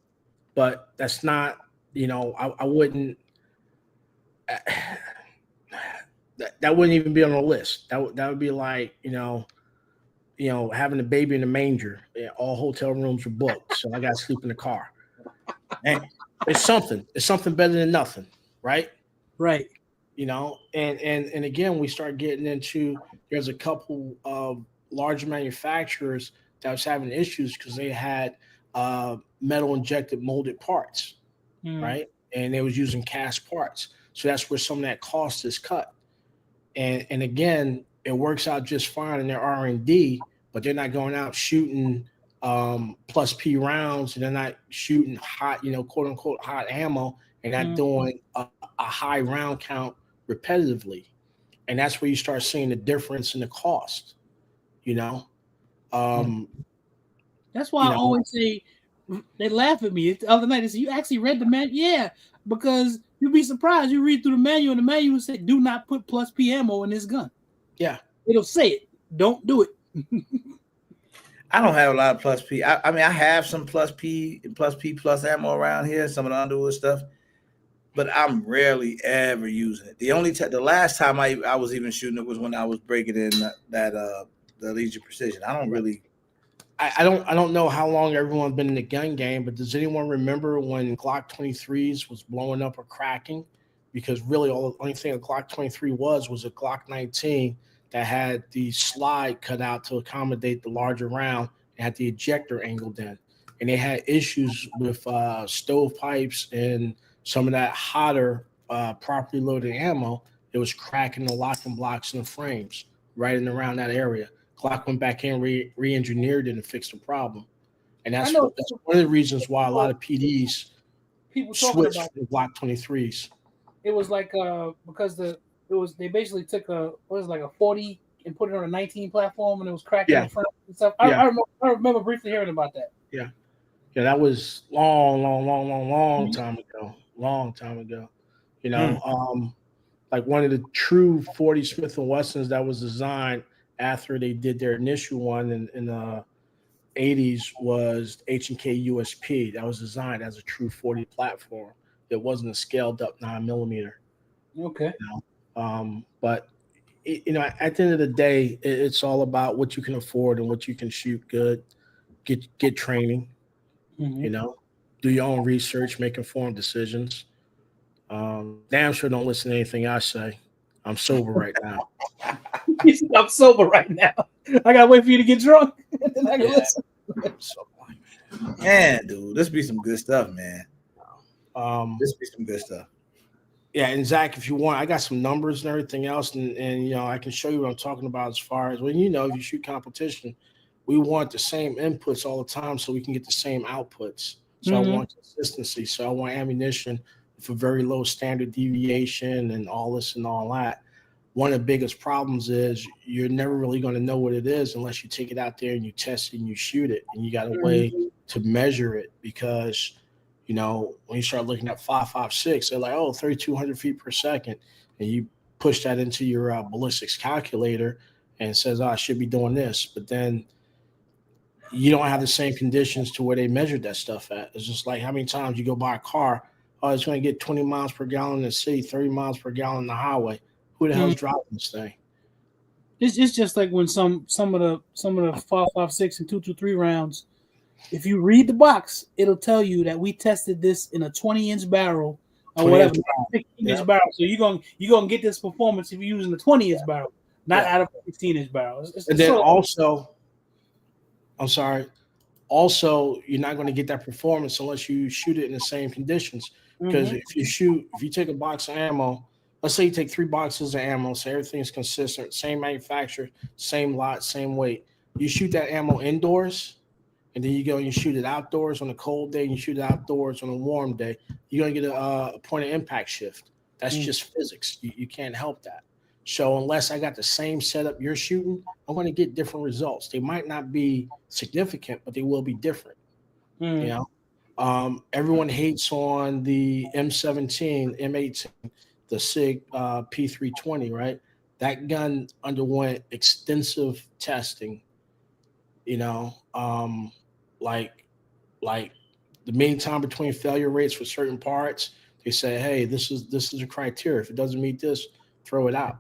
But that's not. You know, I wouldn't. That wouldn't even be on the list. That would be like having a baby in a manger. All hotel rooms are booked, so I got to sleep in the car. And it's something. It's something better than nothing, right? Right. You know, and again, we start getting into there's a couple of large manufacturers that was having issues because they had metal injected molded parts, right? And they was using cast parts. So that's where some of that cost is cut. And again, it works out just fine in their R&D, but they're not going out shooting plus P rounds, and they're not shooting hot, quote unquote hot ammo, and not doing a high round count repetitively. And that's where you start seeing the difference in the cost, That's why I always say, they laugh at me the other night. They say, "You actually read the manual?" Yeah, because you'd be surprised. You read through the manual, and the manual will say, "Do not put plus P ammo in this gun." Yeah, it'll say it. Don't do it. I don't have a lot of plus P. I mean, I have some plus P plus ammo around here, some of the Underwood stuff, but I'm rarely ever using it. The last time I was even shooting it was when I was breaking in the Legion Precision. I don't really. I don't know how long everyone's been in the gun game, but does anyone remember when Glock 23s was blowing up or cracking? Because really, the only thing a Glock 23 was a Glock 19 that had the slide cut out to accommodate the larger round and had the ejector angled in. And they had issues with stovepipes and some of that hotter properly loaded ammo. It was cracking the locking blocks and the frames right in around that area. Glock went back in, re-engineered it and fixed the problem. And that's one of the reasons why a lot of PDs switched from Glock 23s. It was like because they basically took a 40 and put it on a 19 platform, and it was cracking the front and stuff. I remember briefly hearing about that. Yeah, that was long time ago. Long time ago. Like one of the true 40 Smith & Wessons that was designed after they did their initial one in the 80s was H&K USP. That was designed as a true 40 platform. It wasn't a scaled up 9mm. Okay. But at the end of the day, it's all about what you can afford and what you can shoot good. Get training. Do your own research, make informed decisions. Damn sure don't listen to anything I say. I'm sober right now. I'm sober right now. I gotta wait for you to get drunk, and then I can listen. Man, dude, this be some good stuff, man. This be some good stuff. Yeah, and Zach, if you want, I got some numbers and everything else, and I can show you what I'm talking about as far as if you shoot competition, we want the same inputs all the time so we can get the same outputs. So I want consistency. So I want ammunition for very low standard deviation and all this and all that. One of the biggest problems is you're never really going to know what it is unless you take it out there and you test it and you shoot it, and you got a way to measure it because when you start looking at 5.56, they're like, 3,200 feet per second. And you push that into your ballistics calculator and it says, I should be doing this. But then you don't have the same conditions to where they measured that stuff at. It's just like how many times you go buy a car, it's going to get 20 miles per gallon in the city, 30 miles per gallon in the highway. Who the hell's driving this thing? It's just like when some of the 5.56 and 223 rounds, if you read the box, it'll tell you that we tested this in a 20-inch barrel or whatever, 16-inch barrel. So you're gonna get this performance if you're using the 20-inch barrel, not out of a 16-inch barrel. And then also, you're not going to get that performance unless you shoot it in the same conditions. Because if you take a box of ammo, let's say you take 3 boxes of ammo, so everything's consistent, same manufacturer, same lot, same weight. You shoot that ammo indoors. And then you go and you shoot it outdoors on a cold day and you shoot it outdoors on a warm day, you're going to get a point of impact shift. That's just physics. You can't help that. So unless I got the same setup you're shooting, I'm going to get different results. They might not be significant, but they will be different. Everyone hates on the M17, M18, the SIG P320, right? That gun underwent extensive testing, like the mean time between failure rates for certain parts. They say, hey, this is a criteria. If it doesn't meet this, throw it out.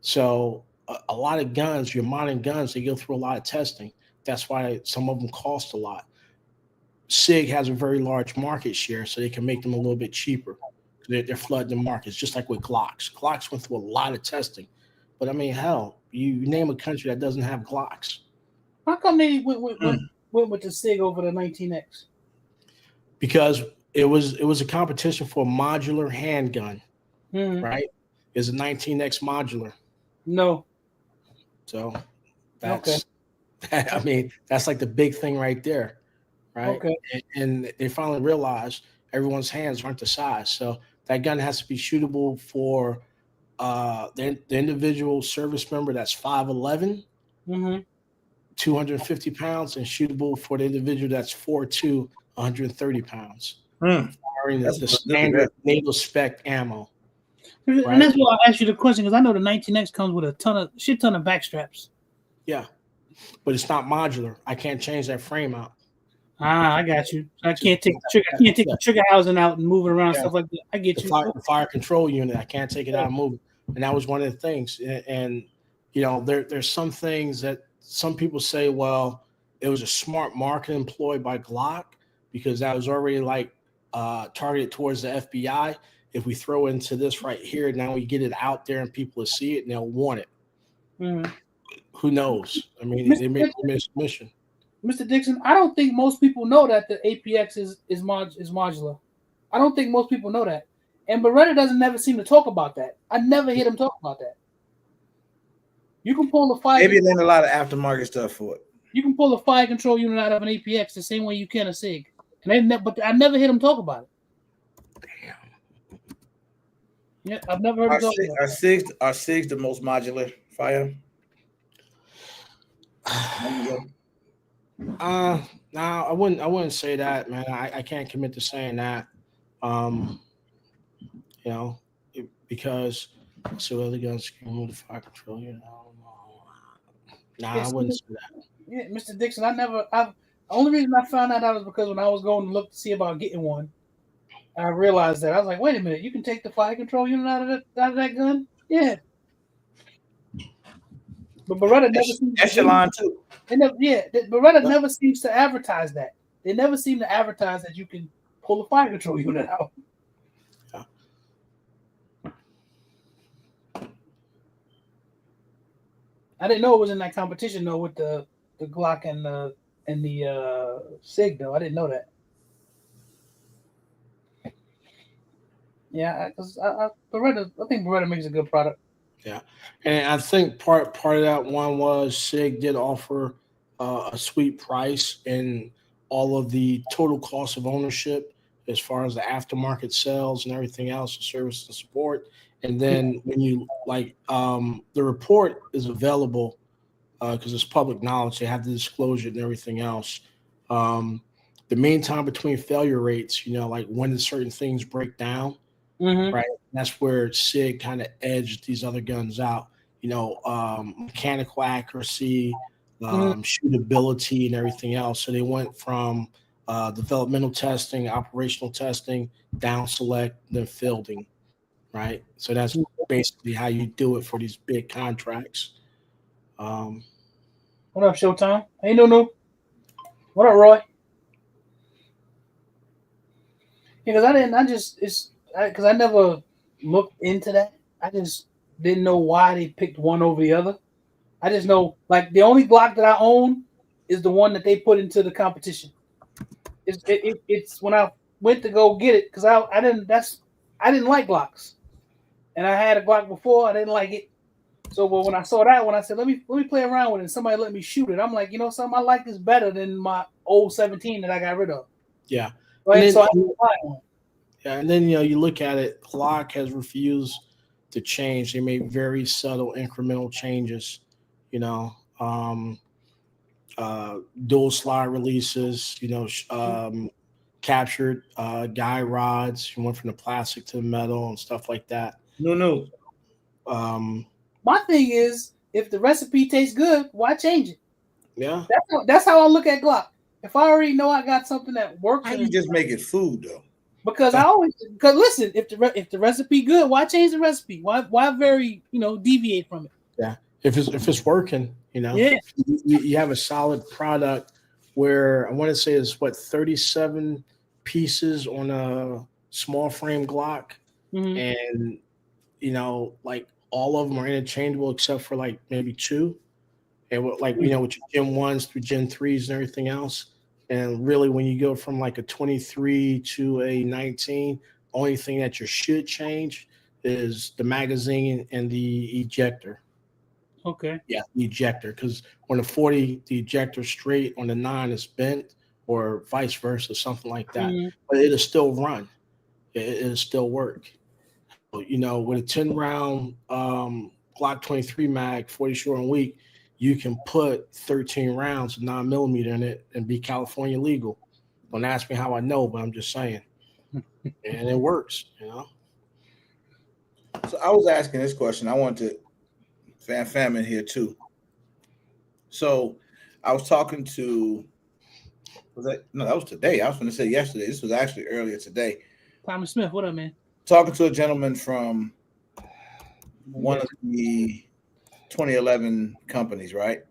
So a lot of guns, your modern guns, they go through a lot of testing. That's why some of them cost a lot. SIG has a very large market share, so they can make them a little bit cheaper. They're flooding the markets, just like with Glocks. Glocks went through a lot of testing. But I mean, hell, you name a country that doesn't have Glocks. How come they went with the SIG over the 19X? Because it was a competition for a modular handgun, right? Is a 19X modular? No. So that's I mean, that's like the big thing right there, right? Okay. And they finally realized everyone's hands aren't the size. So that gun has to be shootable for the individual service member that's 5'11", 250 pounds, and shootable for the individual that's 4'2", 130 pounds. Firing the standard NATO spec ammo. Right? And that's why I asked you the question, because I know the 19X comes with a shit ton of back straps. Yeah, but it's not modular. I can't change that frame out. I got you. I can't take the trigger housing out and move it around, stuff like that. I get you. The fire control unit, I can't take it out and move it. And that was one of the things. And there's some things that some people say, well, it was a smart marketing ploy by Glock because that was already targeted towards the FBI. If we throw into this right here, now we get it out there and people will see it and they'll want it. Who knows? I mean, they made a mission. Mr. Dixon, I don't think most people know that the APX is modular. I don't think most people know that. And Beretta doesn't never seem to talk about that. I never hear him talk about that. You can pull a fire. Maybe there's a lot of aftermarket stuff for it. You can pull a fire control unit out of an APX the same way you can a SIG. But I never hear him talk about it. Damn. Yeah, I've never heard him talk about it. Are SIGs the most modular fire? No, I wouldn't say that, man. I can't commit to saying that. Because so other guns can move the fire control, Nah, I wouldn't say that. Yeah, Mr. Dixon, the only reason I found that out is because when I was going to look to see about getting one, I realized that I was like, wait a minute, you can take the fire control unit out of that gun? Yeah. But Beretta never seems Echelon too. Beretta never seems to advertise that. They never seem to advertise that you can pull a fire control unit out. Yeah. I didn't know it was in that competition though with the Glock and the SIG though. I didn't know that. Yeah, because I think Beretta makes a good product. Yeah, and I think part of that one was SIG did offer a sweet price and all of the total cost of ownership as far as the aftermarket sales and everything else, the service and support. And then when you the report is available because it's public knowledge, they have the disclosure and everything else. The mean time between failure rates, like when did certain things break down. Mm-hmm. Right. That's where SIG kind of edged these other guns out. Mechanical accuracy, shootability, and everything else. So they went from developmental testing, operational testing, down select, then fielding. Right. So that's basically how you do it for these big contracts. What up, Showtime? Hey, no. What up, Roy? Because I never looked into that. I just didn't know why they picked one over the other. I just know, like, the only Glock that I own is the one that they put into the competition. It's when I went to go get it because I didn't like Glocks, and I had a Glock before. I didn't like it, so when I saw that one, I said, let me play around with it. And somebody let me shoot it. I'm like, something, I like this better than my old 17 that I got rid of. Yeah. Right. So and then you look at it. Glock has refused to change. They made very subtle incremental changes. Dual slide releases. Captured guy rods. You went from the plastic to the metal and stuff like that. No. My thing is, if the recipe tastes good, why change it? Yeah. That's how I look at Glock. If I already know I got something that works, how you just make it food though? Because listen, if the recipe good, why change the recipe? Why deviate from it? Yeah. If it's working, Yeah. you have a solid product where I want to say it's 37 pieces on a small frame Glock, and like all of them are interchangeable except for like maybe two, and with your Gen 1s through Gen 3s and everything else. And really, when you go from like a 23 to a 19, only thing that you should change is the magazine and the ejector. Okay. Yeah, the ejector, because on the 40, the ejector straight, on the 9 is bent, or vice versa, something like that. But it'll still run. It'll still work. With a 10-round Glock 23 mag, 40 short and weak, you can put 13 rounds of 9mm in it and be California legal. Don't ask me how I know, but I'm just saying. And it works, So I was asking this question. I want to fam in here too. So I was talking to that was today. I was going to say yesterday. This was actually earlier today. Thomas Smith, what up, man? Talking to a gentleman from one of the 2011 companies, right?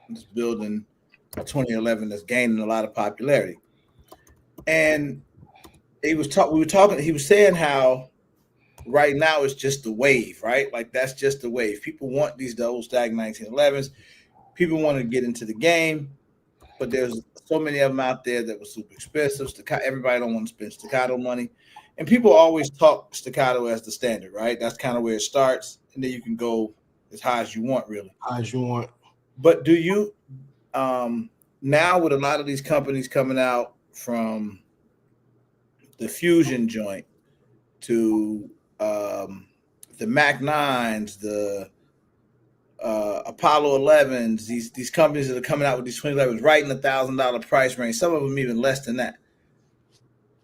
It's building a 2011 that's gaining a lot of popularity. And we were talking, he was saying how right now it's just the wave, right? Like that's just the wave. People want these double stack 1911s. People want to get into the game, but there's so many of them out there that were super expensive. Everybody don't want to spend staccato money. And people always talk staccato as the standard, right? That's kind of where it starts. And then you can go as high as you want, really. High as you want. But do you, now with a lot of these companies coming out from the Fusion joint to the Mac 9s, the Apollo 11s, these companies that are coming out with these 2011s, right in the $1,000 price range, some of them even less than that.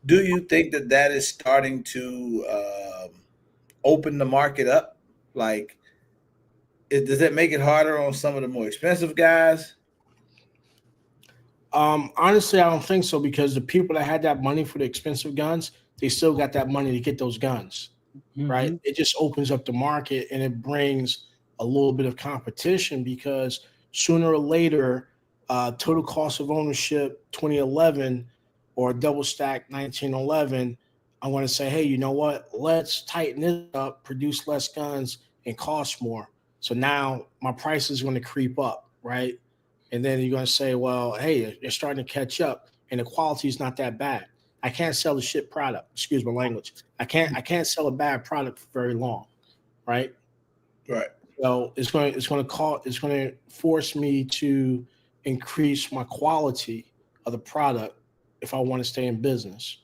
Do you think that is starting to open the market up? Like, does it make it harder on some of the more expensive guys? Honestly, I don't think so, because the people that had that money for the expensive guns, they still got that money to get those guns, right? It just opens up the market and it brings a little bit of competition, because sooner or later, total cost of ownership 2011 or double stack 1911, I want to say, hey, you know what? Let's tighten this up, produce less guns, and cost more. So now my price is going to creep up, right? And then you're going to say, well, hey, they're starting to catch up, and the quality is not that bad. I can't sell a shit product. Excuse my language. I can't sell a bad product for very long, right? Right. So it's going to force me to increase my quality of the product if I want to stay in business,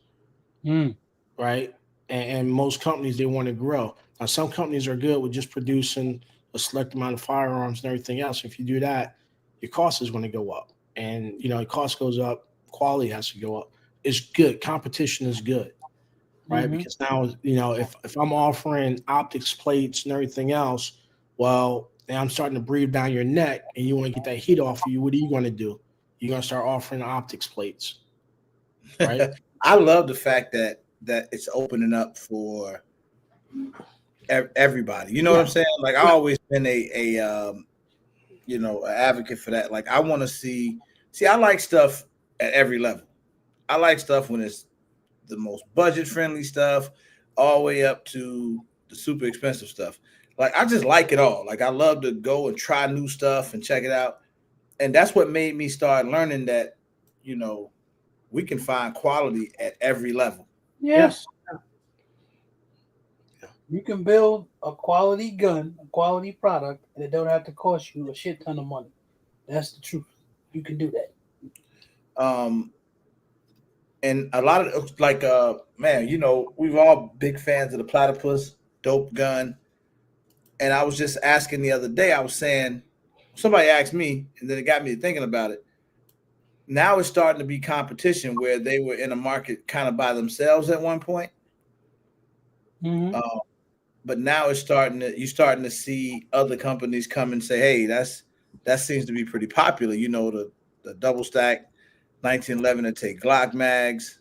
right? And most companies, they want to grow. Now, some companies are good with just producing a select amount of firearms and everything else. If you do that, your cost is going to go up, and your cost goes up, quality has to go up. It's good. Competition is good, right? Because now, if I'm offering optics plates and everything else, well, and I'm starting to breathe down your neck, and you want to get that heat off of you, what are you going to do? You're going to start offering optics plates, right? I love the fact that it's opening up for everybody. You know what I'm saying? Like, I always been an advocate for that. Like, I want to see, I like stuff at every level. I like stuff when it's the most budget friendly stuff, all the way up to the super expensive stuff. Like, I just like it all. Like, I love to go and try new stuff and check it out. And that's what made me start learning that, we can find quality at every level. Yes. You can build a quality gun, a quality product, and it don't have to cost you a shit ton of money. That's the truth. You can do that. And a lot of we've all big fans of the Platypus, dope gun. And I was just asking the other day, I was saying, somebody asked me, and then it got me thinking about it. Now it's starting to be competition where they were in a market kind of by themselves at one point. But now you're starting to see other companies come and say, hey, that seems to be pretty popular. The double stack 1911 and take Glock mags.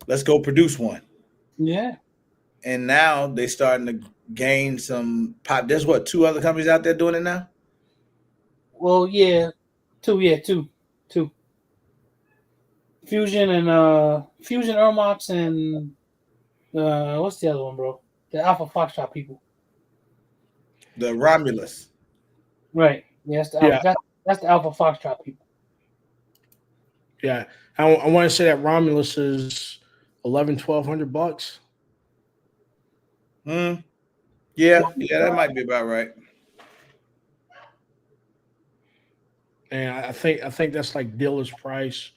Let's go produce one. Yeah. And now they're starting to gain some pop. There's two other companies out there doing it now? Well, yeah. Two. Fusion Ermox and what's the other one, bro? The Alpha Foxtrot people. The Romulus. Right. Yes, that's the Alpha Foxtrot people. Yeah. I want to say that Romulus is $1,100-$1,200. Yeah, that might be about right. And I think that's like dealer's price.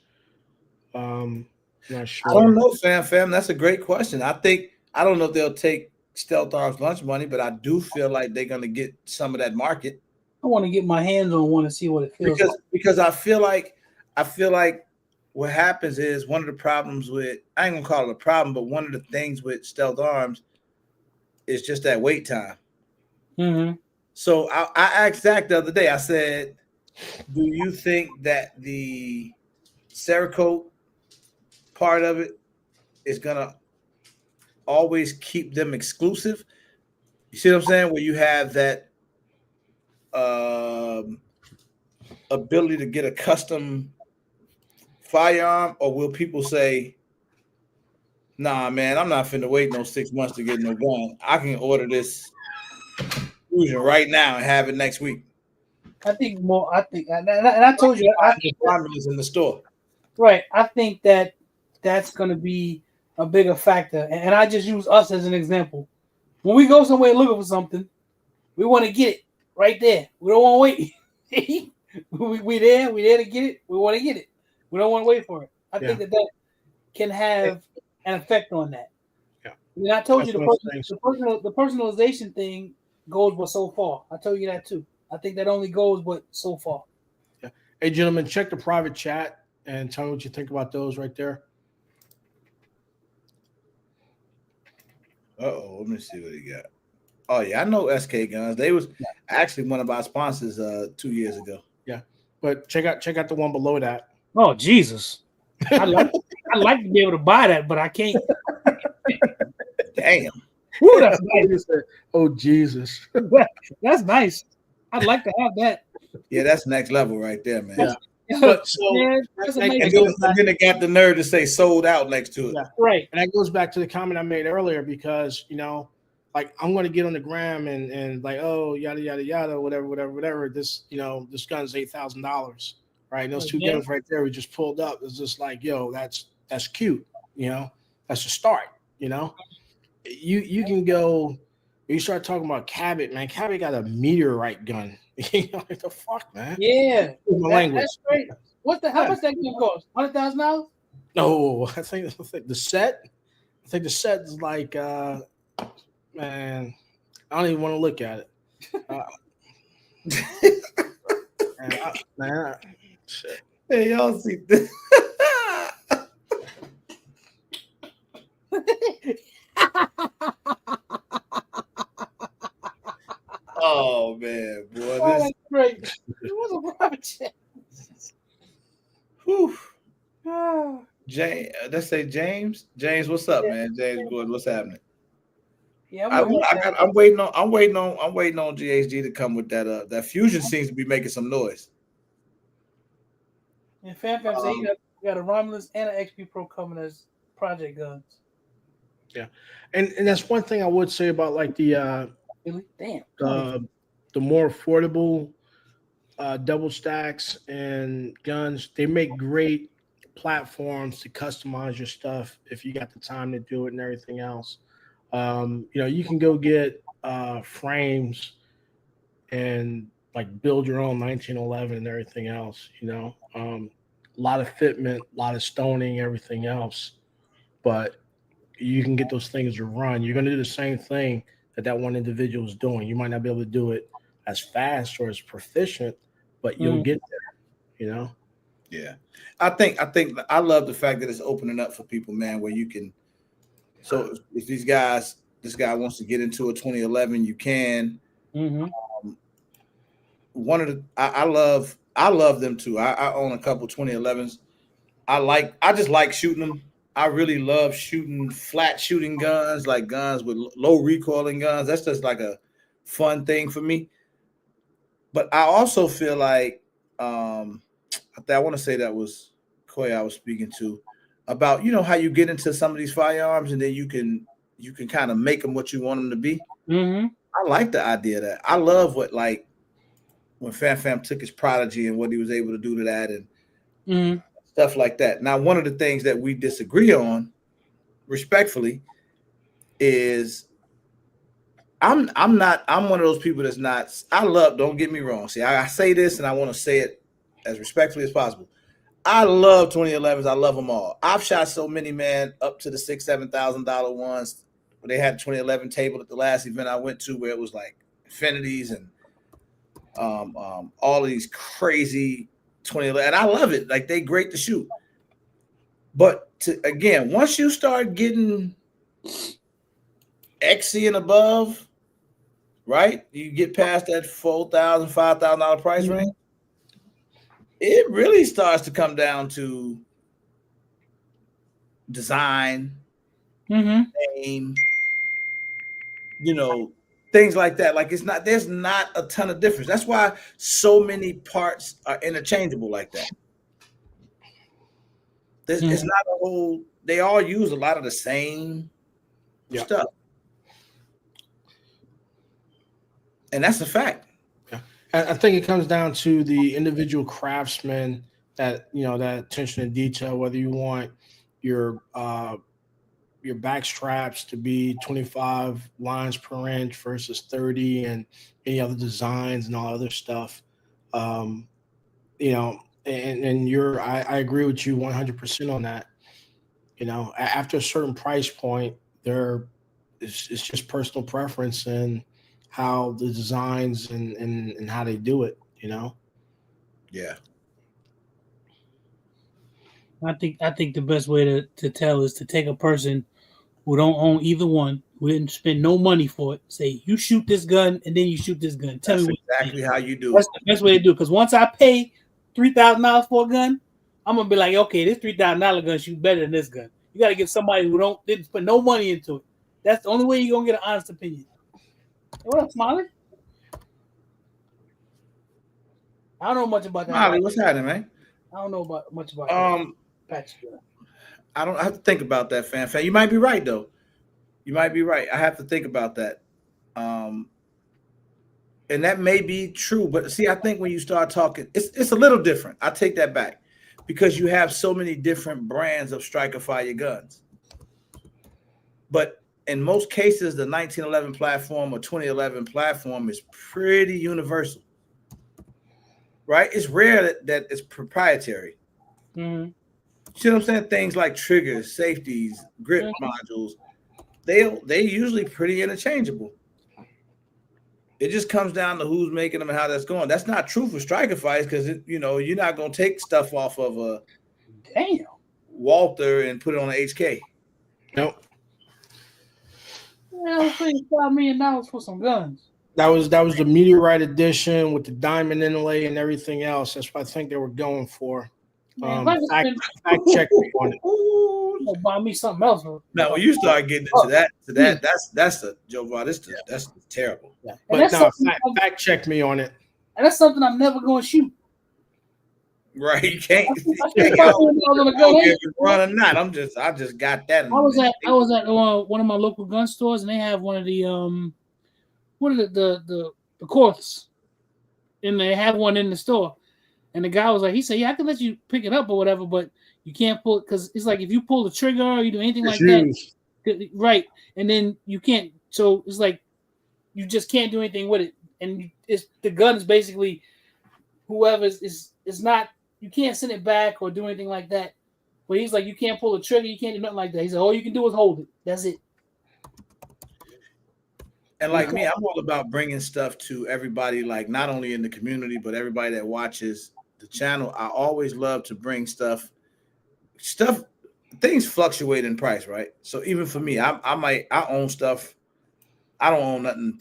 Not sure. I don't know, fam. That's a great question. I don't know if they'll take Stealth Arms lunch money, but I do feel like they're going to get some of that market. I want to get my hands on one and see what it feels like. Because I feel like what happens is one of the problems with, I ain't gonna call it a problem, but one of the things with Stealth Arms is just that wait time. So I asked Zach the other day, I said, do you think that the Cerakote part of it is gonna always keep them exclusive? You see what I'm saying? Where you have that ability to get a custom firearm, or will people say, nah, man, I'm not finna wait no 6 months to get no gun. I can order this Fusion right now and have it next week. And I told you, I think is in the store. Right. I think that's going to be a bigger factor. And I just use us as an example. When we go somewhere looking for something, we want to get it right there. We don't want to wait. we there to get it. We want to get it. We don't want to wait for it. I think that can have an effect on that. Yeah. And I told you the personalization thing goes but so far. I told you that too. I think that only goes but so far. Yeah. Hey, gentlemen, check the private chat and tell me what you think about those right there. Let me see what he got. Oh yeah, I know SK Guns. They was actually one of our sponsors 2 years ago. Yeah, but check out the one below that. Oh Jesus! I like to be able to buy that, but I can't. Damn. Ooh, that's nice. Oh Jesus! That's nice. I'd like to have that. Yeah, that's next level right there, man. Yeah. But so Man, that's and then they got the nerve to say sold out next to it. Yeah. Right. And that goes back to the comment I made earlier because, like I'm going to get on the gram and like, oh, yada, yada, yada, whatever. This, this gun's $8,000. Right. And those two guns right there we just pulled up. It's just like, yo, that's cute. That's a start. You can go, you start talking about Cabot, man. Cabot got a meteorite gun. Like the fuck, man. Yeah. Language. That's great. How much that gun cost? $100,000? No, I think the set. I think the set is like, man, I don't even want to look at it. Shit. Hey, y'all see this? Oh man, boy, that's great. It was a private jet. Whew. James, let's say James. James, what's up, man? James Gordon, what's happening? Yeah, I'm waiting on GHG to come with that. That Fusion seems to be making some noise. And Fam say you got a Romulus and an XP Pro coming as project guns. Yeah, and that's one thing I would say about like the more affordable double stacks and guns. They make great platforms to customize your stuff if you got the time to do it and everything else. You can go get frames and like build your own 1911 and everything else. A lot of fitment, a lot of stoning, everything else, but you can get those things to run. You're going to do the same thing that one individual is doing. You might not be able to do it as fast or as proficient, but you'll get there. Yeah, I think I love the fact that it's opening up for people, man, where you can. So if this guy wants to get into a 2011, you can. Mm-hmm. One of the I love them too. I own a couple 2011s. I just like shooting them. I really love shooting flat shooting guns, like guns with low recoiling guns. That's just like a fun thing for me. But I also feel like I want to say that was Koy I was speaking to about how you get into some of these firearms and then you can kind of make them what you want them to be. Mm-hmm. I like the idea of that. I love what like when Fam took his Prodigy and what he was able to do to that and stuff like that. Now, one of the things that we disagree on, respectfully, is I'm one of those people that's not. Don't get me wrong. See, I say this and I want to say it as respectfully as possible. I love 2011s. I love them all. I've shot so many, man, up to the $6,000-$7,000 ones. They had a 2011 table at the last event I went to where it was like Infinities and all of these crazy 2011. And I love it. Like they great to shoot. But again, once you start getting XC and above, right? You get past that $4,000, $5,000 price range. It really starts to come down to design, name, things like that. Like there's not a ton of difference. That's why so many parts are interchangeable like that. It's not a whole. They all use a lot of the same stuff, and that's a fact. Yeah, I think it comes down to the individual craftsman that that attention to detail. Whether you want your back straps to be 25 lines per inch versus 30, and any other designs and all other stuff. And I agree with you 100% on that. After a certain price point, it's just personal preference and how the designs and how they do it. Yeah. I think the best way to tell is to take a person who don't own either one, We didn't spend no money for it. Say you shoot this gun and then you shoot this gun. Tell me exactly how you do. That's the best way to do it. Because once I pay $3,000 for a gun, I'm gonna be like, okay, this $3,000 gun shoot better than this gun. You got to get somebody who didn't put no money into it. That's the only way you're gonna get an honest opinion. Hey, what up, Smiley? I don't know much about that. Smiley, what's happening, man? I don't know much about that. Patch gun. I don't have to think about that, fan. You might be right though. You might be right. I have to think about that. And that may be true, but see, I think when you start talking, it's a little different. I take that back because you have so many different brands of striker fire guns. But in most cases, the 1911 platform or 2011 platform is pretty universal, right? It's rare that it's proprietary. Mm-hmm. See what I'm saying? Things like triggers, safeties, grip modules, they're usually pretty interchangeable. It just comes down to who's making them and how that's going. That's not true for striker fighters because you're not going to take stuff off of a Walther and put it on an HK. Nope. I was paying $5 million for some guns. That was the meteorite edition with the diamond inlay and everything else. That's what I think they were going for. Fact check me on it. Buy me something else. Now, when you start getting into that, that's a Joe Bar. That's terrible. Yeah. But no, fact check me on it. And that's something I'm never going to shoot. Right, you can't. Run or not. I just got that. I was at one of my local gun stores, and they have one of the the courts, and they have one in the store. And the guy was like, he said, "Yeah, I can let you pick it up or whatever, but you can't pull it because it's like if you pull the trigger or you do anything like that, right? And then you can't. So it's like you just can't do anything with it. And it's the gun is basically whoever is not. You can't send it back or do anything like that. But he's like, you can't pull the trigger, you can't do nothing like that. He said, all you can do is hold it. That's it. And like me, I'm all about bringing stuff to everybody, like not only in the community, but everybody that watches the channel. I always love to bring stuff. Things fluctuate in price, right? So even for me, I own stuff. I don't own nothing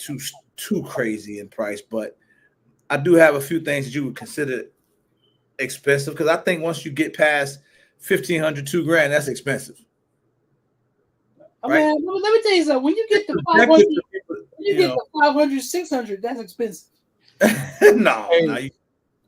too crazy in price, but I do have a few things that you would consider expensive because I think once you get past $1,500, $2,000, that's expensive. Right? I mean, let me tell you something. When you get to 500, $600, that's expensive. No,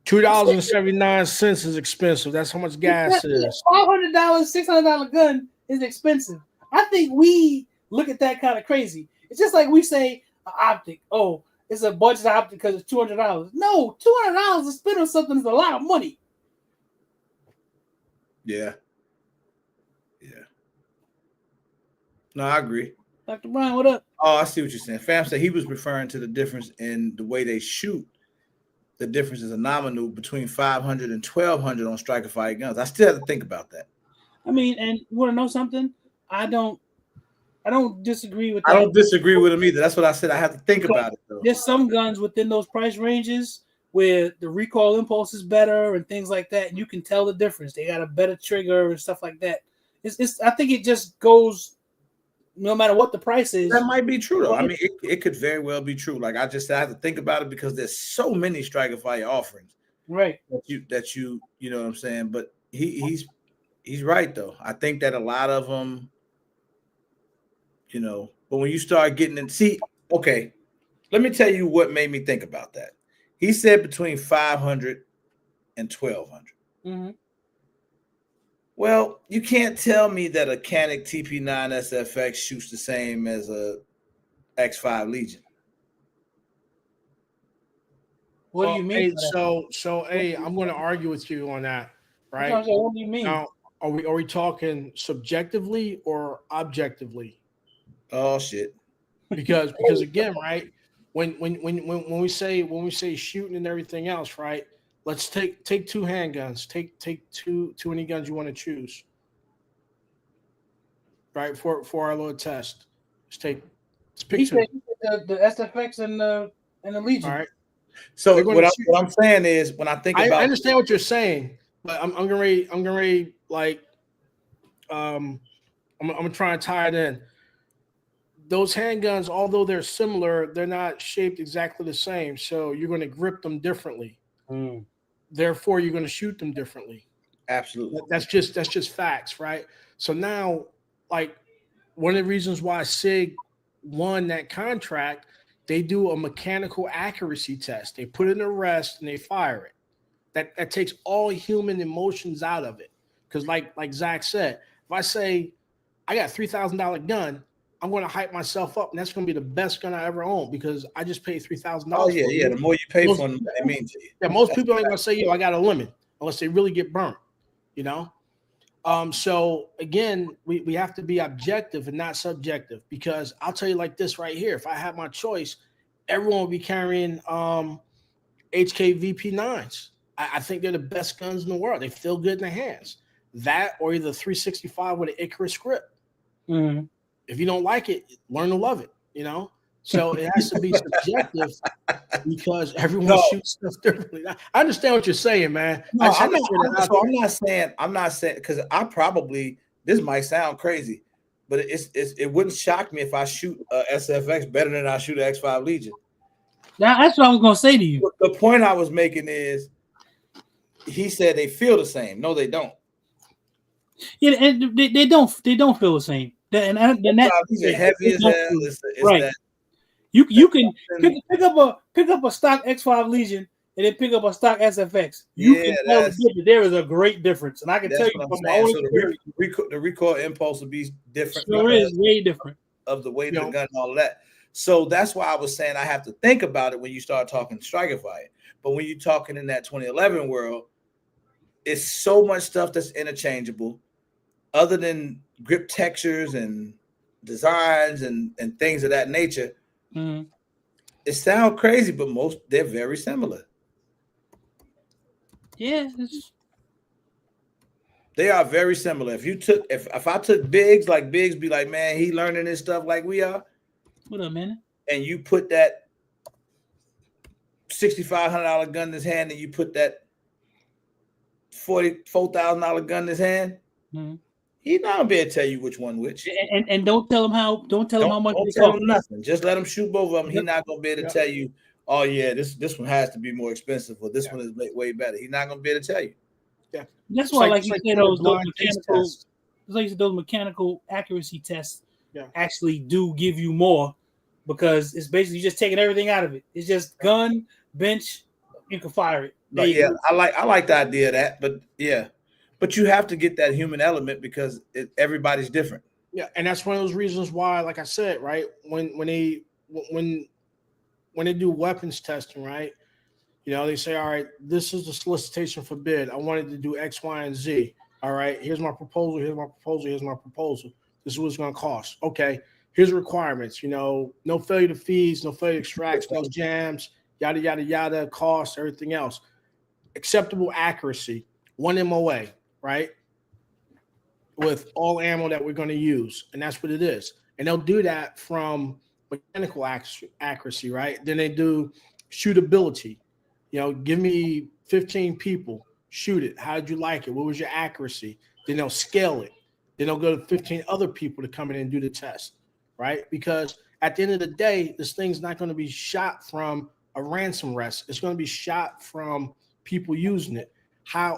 $2.79 is expensive. That's how much gas it is. $500, $600 gun is expensive. I think we look at that kind of crazy. It's just like we say an optic. Oh, it's a budget optic because it's $200. No, $200 to spend on something is a lot of money. Yeah. No, I agree. Dr. Brian, what up? Oh, I see what you're saying. Fam said he was referring to the difference in the way they shoot. The difference is a nominal between 500 and 1,200 on striker fire guns. I still have to think about that. I mean, and you want to know something? I don't disagree with that. I don't disagree with him either. That's what I said. I have to think about it, though. There's some guns within those price ranges where the recoil impulse is better and things like that, and you can tell the difference. They got a better trigger and stuff like that. I think it just goes no matter what the price is. That might be true, though. I mean, it could very well be true. Like I just have to think about it because there's so many striker fire offerings. Right. That you know what I'm saying? But he's right, though. I think that a lot of them, but when you start getting in, okay, let me tell you what made me think about that. He said between 500 and 1,200. Mm-hmm. Well, you can't tell me that a Canik TP9 SFX shoots the same as a X5 Legion. What do you mean? Hey, I'm going to argue with you on that, right? What do you mean? Now, are we talking subjectively or objectively? Oh shit! Because again, right? When we say shooting and everything else, right? Let's take two handguns. Take two any guns you want to choose. Right for our little test. Let's pick two. The SFX and the Legion. All right. So what I'm saying is when I think about, I understand what you're saying, but I'm gonna try and tie it in. those handguns, although they're similar, they're not shaped exactly the same. So you're going to grip them differently. Therefore, you're going to shoot them differently. Absolutely. That's just facts, right? So now, like, one of the reasons why SIG won that contract, they do a mechanical accuracy test. They put it in a rest and they fire it. That takes all human emotions out of it. Because like Zach said, if I say I got a $3,000 gun, I'm going to hype myself up, and that's going to be the best gun I ever owned because I just paid $3,000. Oh yeah, yeah. The more you pay for them, it means to you. Yeah, most people ain't going to say, "Yo, I got a limit," unless they really get burnt. You know. So again, we have to be objective and not subjective, because I'll tell you like this right here. If I had my choice, everyone would be carrying HK VP9s. I think they're the best guns in the world. They feel good in the hands. That or either 365 with an Icarus grip. Mm-hmm. If you don't like it, learn to love it, you know? So it has to be subjective because everyone shoots stuff differently. I understand what you're saying, man. No, I'm not saying because I probably, this might sound crazy, but it wouldn't shock me if I shoot a SFX better than I shoot an X5 Legion. Now that's what I was gonna say to you. The point I was making is, he said they feel the same. No, they don't. Yeah, and they don't feel the same. These are heavy as hell. It's right. That, you can pick up a stock X5 Legion and then pick up a stock SFX. You can tell that there is a great difference, and I can tell you from my own experience. The recoil impulse will be different. Sure is way different of the weight of the gun and all of that. So that's why I was saying I have to think about it when you start talking striker fire. But when you're talking in that 2011 world, it's so much stuff that's interchangeable, other than grip textures and designs and things of that nature. Mm-hmm. It sounds crazy, but they're very similar. Yeah, they are very similar. If I took Biggs, like Biggs be like, man, he learning this stuff like we are. What a minute. And you put that $6,500 gun in his hand, and you put that $44,000 gun in his hand. Mm-hmm. He's not gonna be able to tell you which one which. And don't tell him how much. Don't tell him nothing. Just let him shoot both of them. He's not gonna be able to tell you, oh yeah, this one has to be more expensive, or this one is way better. He's not gonna be able to tell you. Yeah, that's why, like you said, those mechanical accuracy tests actually do give you more, because it's basically just taking everything out of it. It's just gun, bench, you can fire it. I like the idea of that, but yeah. But you have to get that human element because everybody's different. Yeah, and that's one of those reasons why, like I said, right, when they do weapons testing, right, you know, they say, all right, this is the solicitation for bid. I wanted to do X, Y, and Z. All right, here's my proposal. Here's my proposal. Here's my proposal. This is what it's going to cost. Okay, here's the requirements. You know, no failure to feeds, no failure to extracts, no jams, yada yada yada, costs, everything else. Acceptable accuracy, 1 MOA. Right, with all ammo that we're going to use, and that's what it is. And they'll do that from mechanical accuracy, right? Then they do shootability. You know, give me 15 people, shoot it. How did you like it? What was your accuracy? Then they'll scale it. Then they'll go to 15 other people to come in and do the test, right? Because at the end of the day, this thing's not going to be shot from a ransom rest. It's going to be shot from people using it.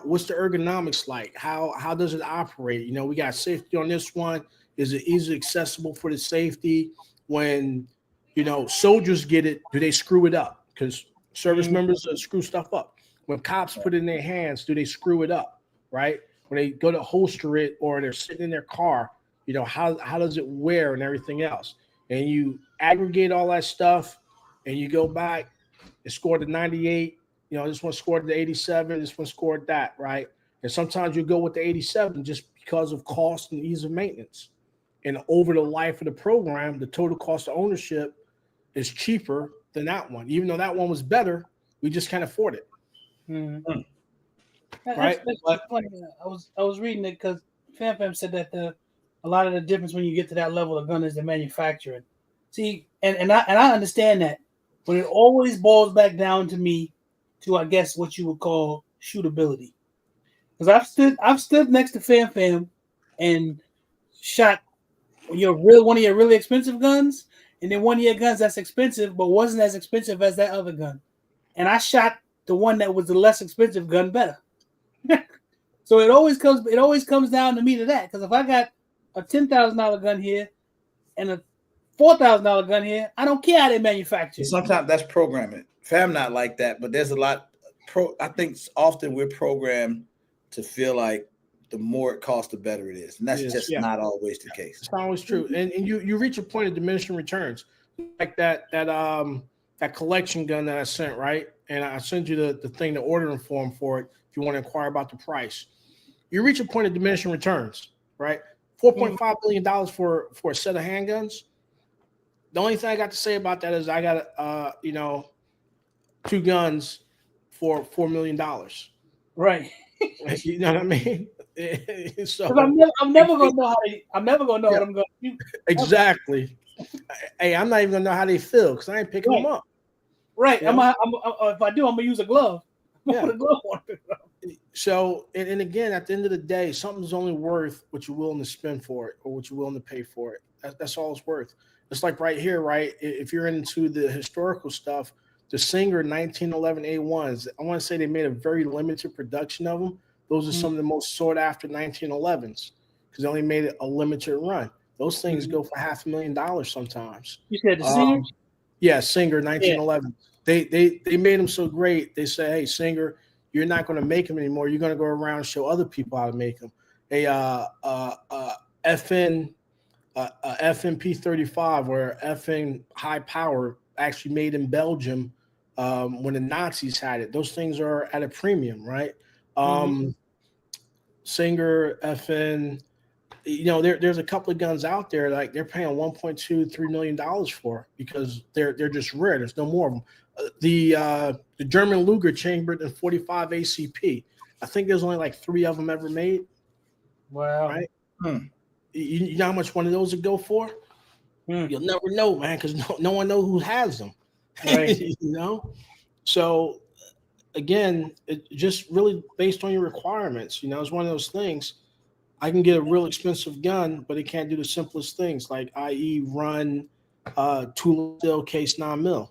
What's the ergonomics like? How does it operate? You know, we got safety on this one. Is it easily accessible for the safety? When, you know, soldiers get it, do they screw it up? Because service members screw stuff up. When cops put it in their hands, do they screw it up? Right? When they go to holster it or they're sitting in their car, you know, how does it wear and everything else? And you aggregate all that stuff and you go back and score the 98. You know, this one scored the 87, this one scored that, right? And sometimes you go with the 87 just because of cost and ease of maintenance. And over the life of the program, the total cost of ownership is cheaper than that one. Even though that one was better, we just can't afford it. Mm-hmm. Right? That's funny. I was reading it because Fam said that a lot of the difference when you get to that level of gun is the manufacturing. See, and I understand that, but it always boils back down to me to, I guess, what you would call shootability. Because I've stood next to Fam and shot one of your really expensive guns, and then one of your guns that's expensive but wasn't as expensive as that other gun, and I shot the one that was the less expensive gun better. So it always comes down to me to that, because if I got a $10,000 gun here and a $4,000 gun here, I don't care how they manufacture. Sometimes that's programming. Fam, not like that, but there's a lot. I think often we're programmed to feel like the more it costs, the better it is, and that's just not always the case. It's not always true, and you reach a point of diminishing returns, like that collection gun that I sent, right? And I sent you the thing, the ordering form for it, if you want to inquire about the price. You reach a point of diminishing returns, right? $4.5 million for a set of handguns. The only thing I got to say about that is I got 2 guns for $4 million. Right. You know what I mean? So I'm never gonna know what I'm gonna do. Exactly. Hey, I'm not even gonna know how they feel because I ain't picking them up. Right. If I do, I'm gonna use a glove. Put a glove on it. So, and again, at the end of the day, something's only worth what you're willing to spend for it or what you're willing to pay for it. That's all it's worth. It's like right here, right? If you're into the historical stuff, the Singer 1911 A1s, I want to say they made a very limited production of them. Those are some of the most sought after 1911s because they only made it a limited run. Those things go for $500,000 sometimes. You said the Singer? Yeah, Singer 1911. Yeah. They made them so great. They say, hey, Singer, you're not going to make them anymore. You're going to go around and show other people how to make them. FMP35 or FN high power actually made in Belgium when the Nazis had it. Those things are at a premium, right? Singer, FN, there's a couple of guns out there like they're paying $1.2-3 million for because they're just rare. There's no more of them. The German Luger chambered in 45 ACP. I think there's only like 3 of them ever made. Wow. Right? You know how much one of those would go for? You'll never know, man, because no one knows who has them. Right. So again, it just really based on your requirements. It's one of those things. I can get a real expensive gun, but it can't do the simplest things, like i.e. run tool steel case 9mm.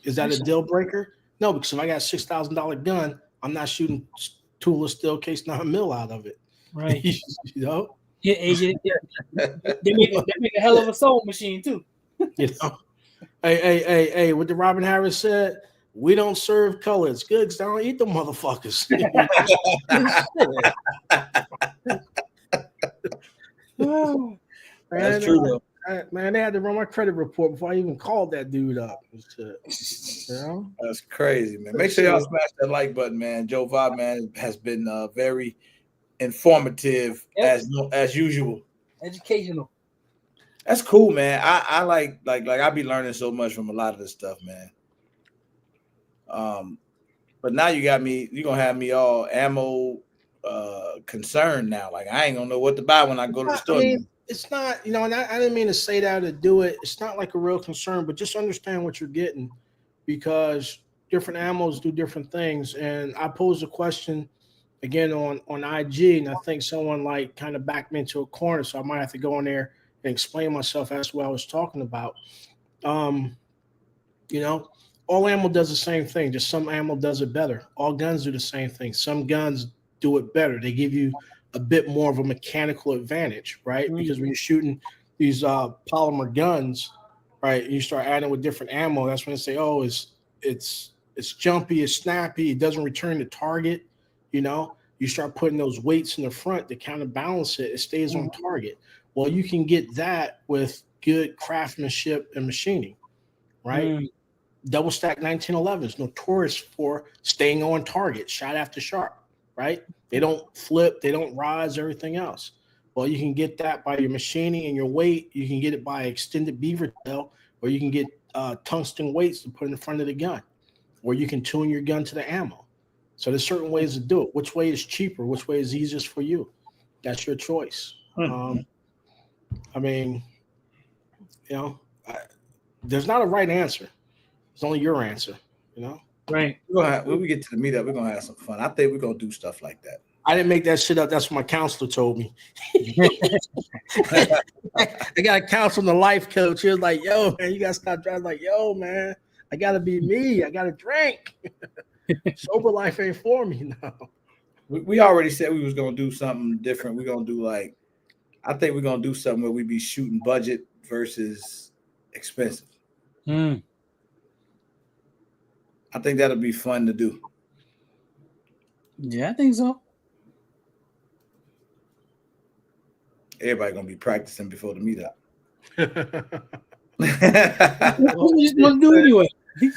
Is that a deal breaker? No, because if I got a $6,000 gun, I'm not shooting tool steel case 9mm out of it. Right. Yeah, AJ, they make a hell of a sewing machine too. Hey, what the Robin Harris said, we don't serve color. It's good because I don't eat them motherfuckers. That's true, though. Man, they had to run my credit report before I even called that dude up. That's crazy, man. Make sure y'all smash that like button, man. Joe Vibe, man, has been very informative as usual. Educational. That's cool, man. I like I be learning so much from a lot of this stuff, man. But now you're gonna have me all ammo concerned now. Like I ain't gonna know what to buy when I go to the store. It's not, and I didn't mean to say that to do it. It's not like a real concern, but just understand what you're getting because different ammos do different things. And I posed a question again on IG, and I think someone like kind of backed me into a corner, so I might have to go in there and explain myself as to what I was talking about. All ammo does the same thing, just some ammo does it better. All guns do the same thing. Some guns do it better. They give you a bit more of a mechanical advantage, right? Because when you're shooting these polymer guns, right, and you start adding with different ammo, that's when they say, oh, it's jumpy, it's snappy, it doesn't return the target. You start putting those weights in the front to counterbalance it. It stays on target. Well, you can get that with good craftsmanship and machining, right? Double stack 1911 is notorious for staying on target, shot after shot, right? They don't flip, they don't rise, everything else. Well, you can get that by your machining and your weight. You can get it by extended beaver tail, or you can get tungsten weights to put in the front of the gun, or you can tune your gun to the ammo. So there's certain ways to do it. Which way is cheaper? Which way is easiest for you? That's your choice. There's not a right answer. It's only your answer, Right. When we get to the meetup, we're gonna have some fun. I think we're gonna do stuff like that. I didn't make that shit up. That's what my counselor told me. I got a counselor and a life coach. He was like, yo, man, you got to stop driving. Like, yo, man, I got to be me. I got to drink. Sober life ain't for me now. We already said we was going to do something different. We're going to do I think we're going to do something where we be shooting budget versus expensive. I think that'll be fun to do. Yeah, I think so. Everybody going to be practicing before the meetup. What we just want to do anyway? You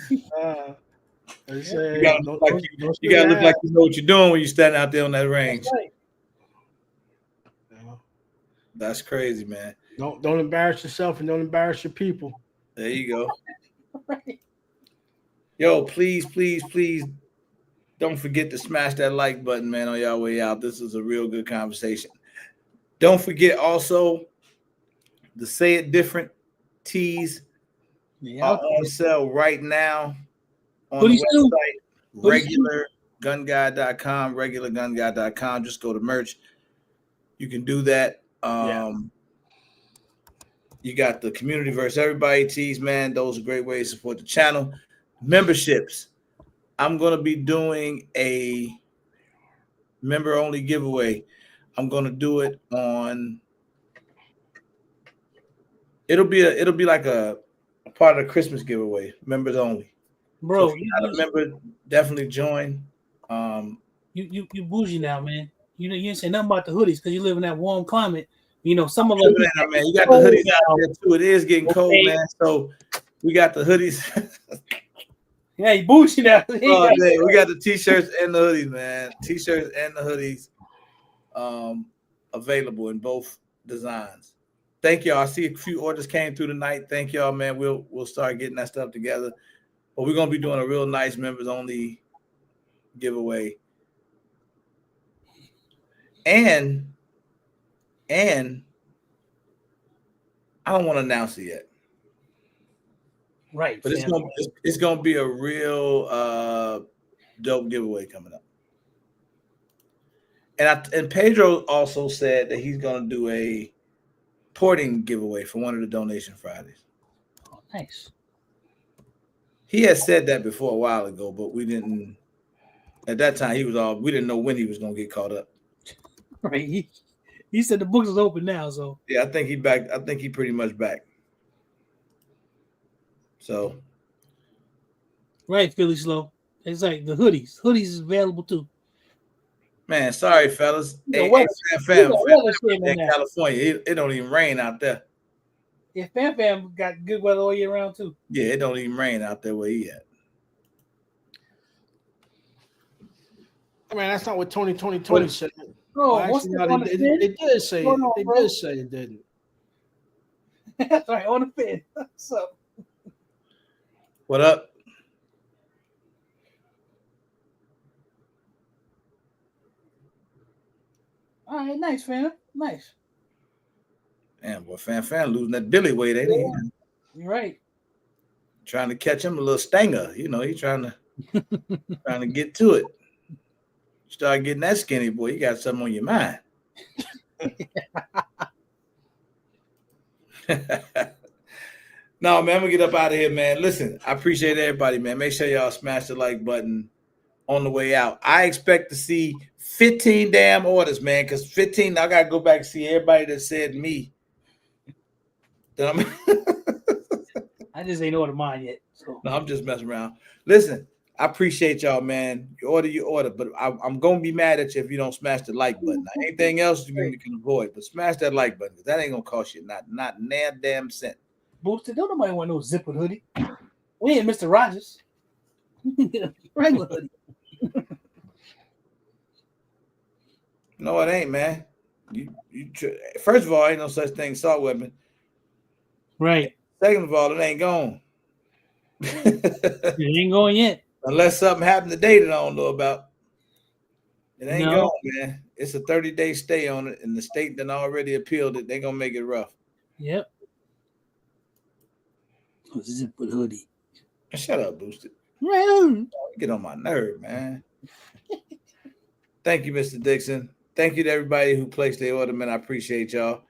gotta look like you know what you're doing when you stand out there on that range. That's right. That's crazy, man. Don't embarrass yourself and don't embarrass your people. There you go. Right. Yo, please don't forget to smash that like button, man, on y'all way out. This is a real good conversation. Don't forget also the Say It Different tees are on sale right now on the website, regulargunguy.com. Just go to merch. You can do that. You got the Community versus Everybody tees, man. Those are great ways to support the channel. Memberships. I'm going to be doing a member-only giveaway. I'm going to do it on. It'll be like a part of the Christmas giveaway, members only. Bro, so if you're not a member, definitely join. You bougie now, man. You ain't say nothing about the hoodies because you live in that warm climate. Some of them, man. You got the hoodies out there too. It is getting cold, man. So we got the hoodies. Yeah, you bougie now. We got the t-shirts and the hoodies, man. T-shirts and the hoodies available in both designs. Thank y'all. I see a few orders came through tonight. Thank y'all, man. We'll start getting that stuff together. But we're gonna be doing a real nice members only giveaway. And I don't want to announce it yet. Right. But it's gonna be a real dope giveaway coming up. And Pedro also said that he's gonna do a porting giveaway for one of the donation Fridays. Oh, nice. He had said that before a while ago, but we didn't. At that time, we didn't know when he was gonna get caught up. Right. He said the books is open now, so yeah, I think he back. I think he pretty much back. So, right, Philly Slow. It's like the hoodies. Hoodies is available too. Man, sorry, fellas. Fam, in California, it don't even rain out there. Yeah, Fam got good weather all year round too. Yeah, it don't even rain out there where he at. I mean, that's not what Tony said. No, they did say it. They did say it didn't. That's right, on the fin. What's up? What up? All right, nice, fam. Nice. Damn, boy, Fam losing that Billy weight, ain't he? You're right. Trying to catch him a little stanger. He's trying to get to it. Start getting that skinny, boy. You got something on your mind. No, man, I'm gonna get up out of here, man. Listen, I appreciate everybody, man. Make sure y'all smash the like button on the way out. I expect to see 15 damn orders, man, because 15, I gotta go back and see everybody that said me. I just ain't ordered mine yet. So. No, I'm just messing around. Listen, I appreciate y'all, man. You order, but I'm gonna be mad at you if you don't smash the like button. Now, anything else you can avoid, but smash that like button. That ain't gonna cost you not damn cent. Boosted, don't nobody want no zipper hoodie. We ain't Mr. Rogers. Regular hoodie. No, it ain't, man. First of all, ain't no such thing as assault weapon. Right. Second of all, it ain't gone. It ain't going yet. Unless something happened today that I don't know about. It ain't gone, man. It's a 30-day stay on it, and the state that already appealed it, they're gonna make it rough. Yep. Zipper hoodie. Shut up, Boosted. Right. Get on my nerve, man. Thank you, Mr. Dixon. Thank you to everybody who placed their order, man. I appreciate y'all.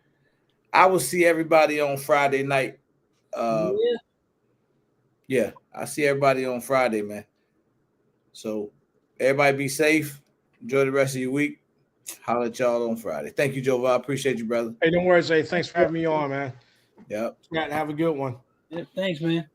I will see everybody on Friday night. Yeah, I see everybody on Friday, man. So everybody be safe. Enjoy the rest of your week. Holler at y'all on Friday. Thank you, Joe. I appreciate you, brother. Hey, don't worry, Zay. Thanks for having me on, man. Yep. Have a good one. Yeah, thanks, man.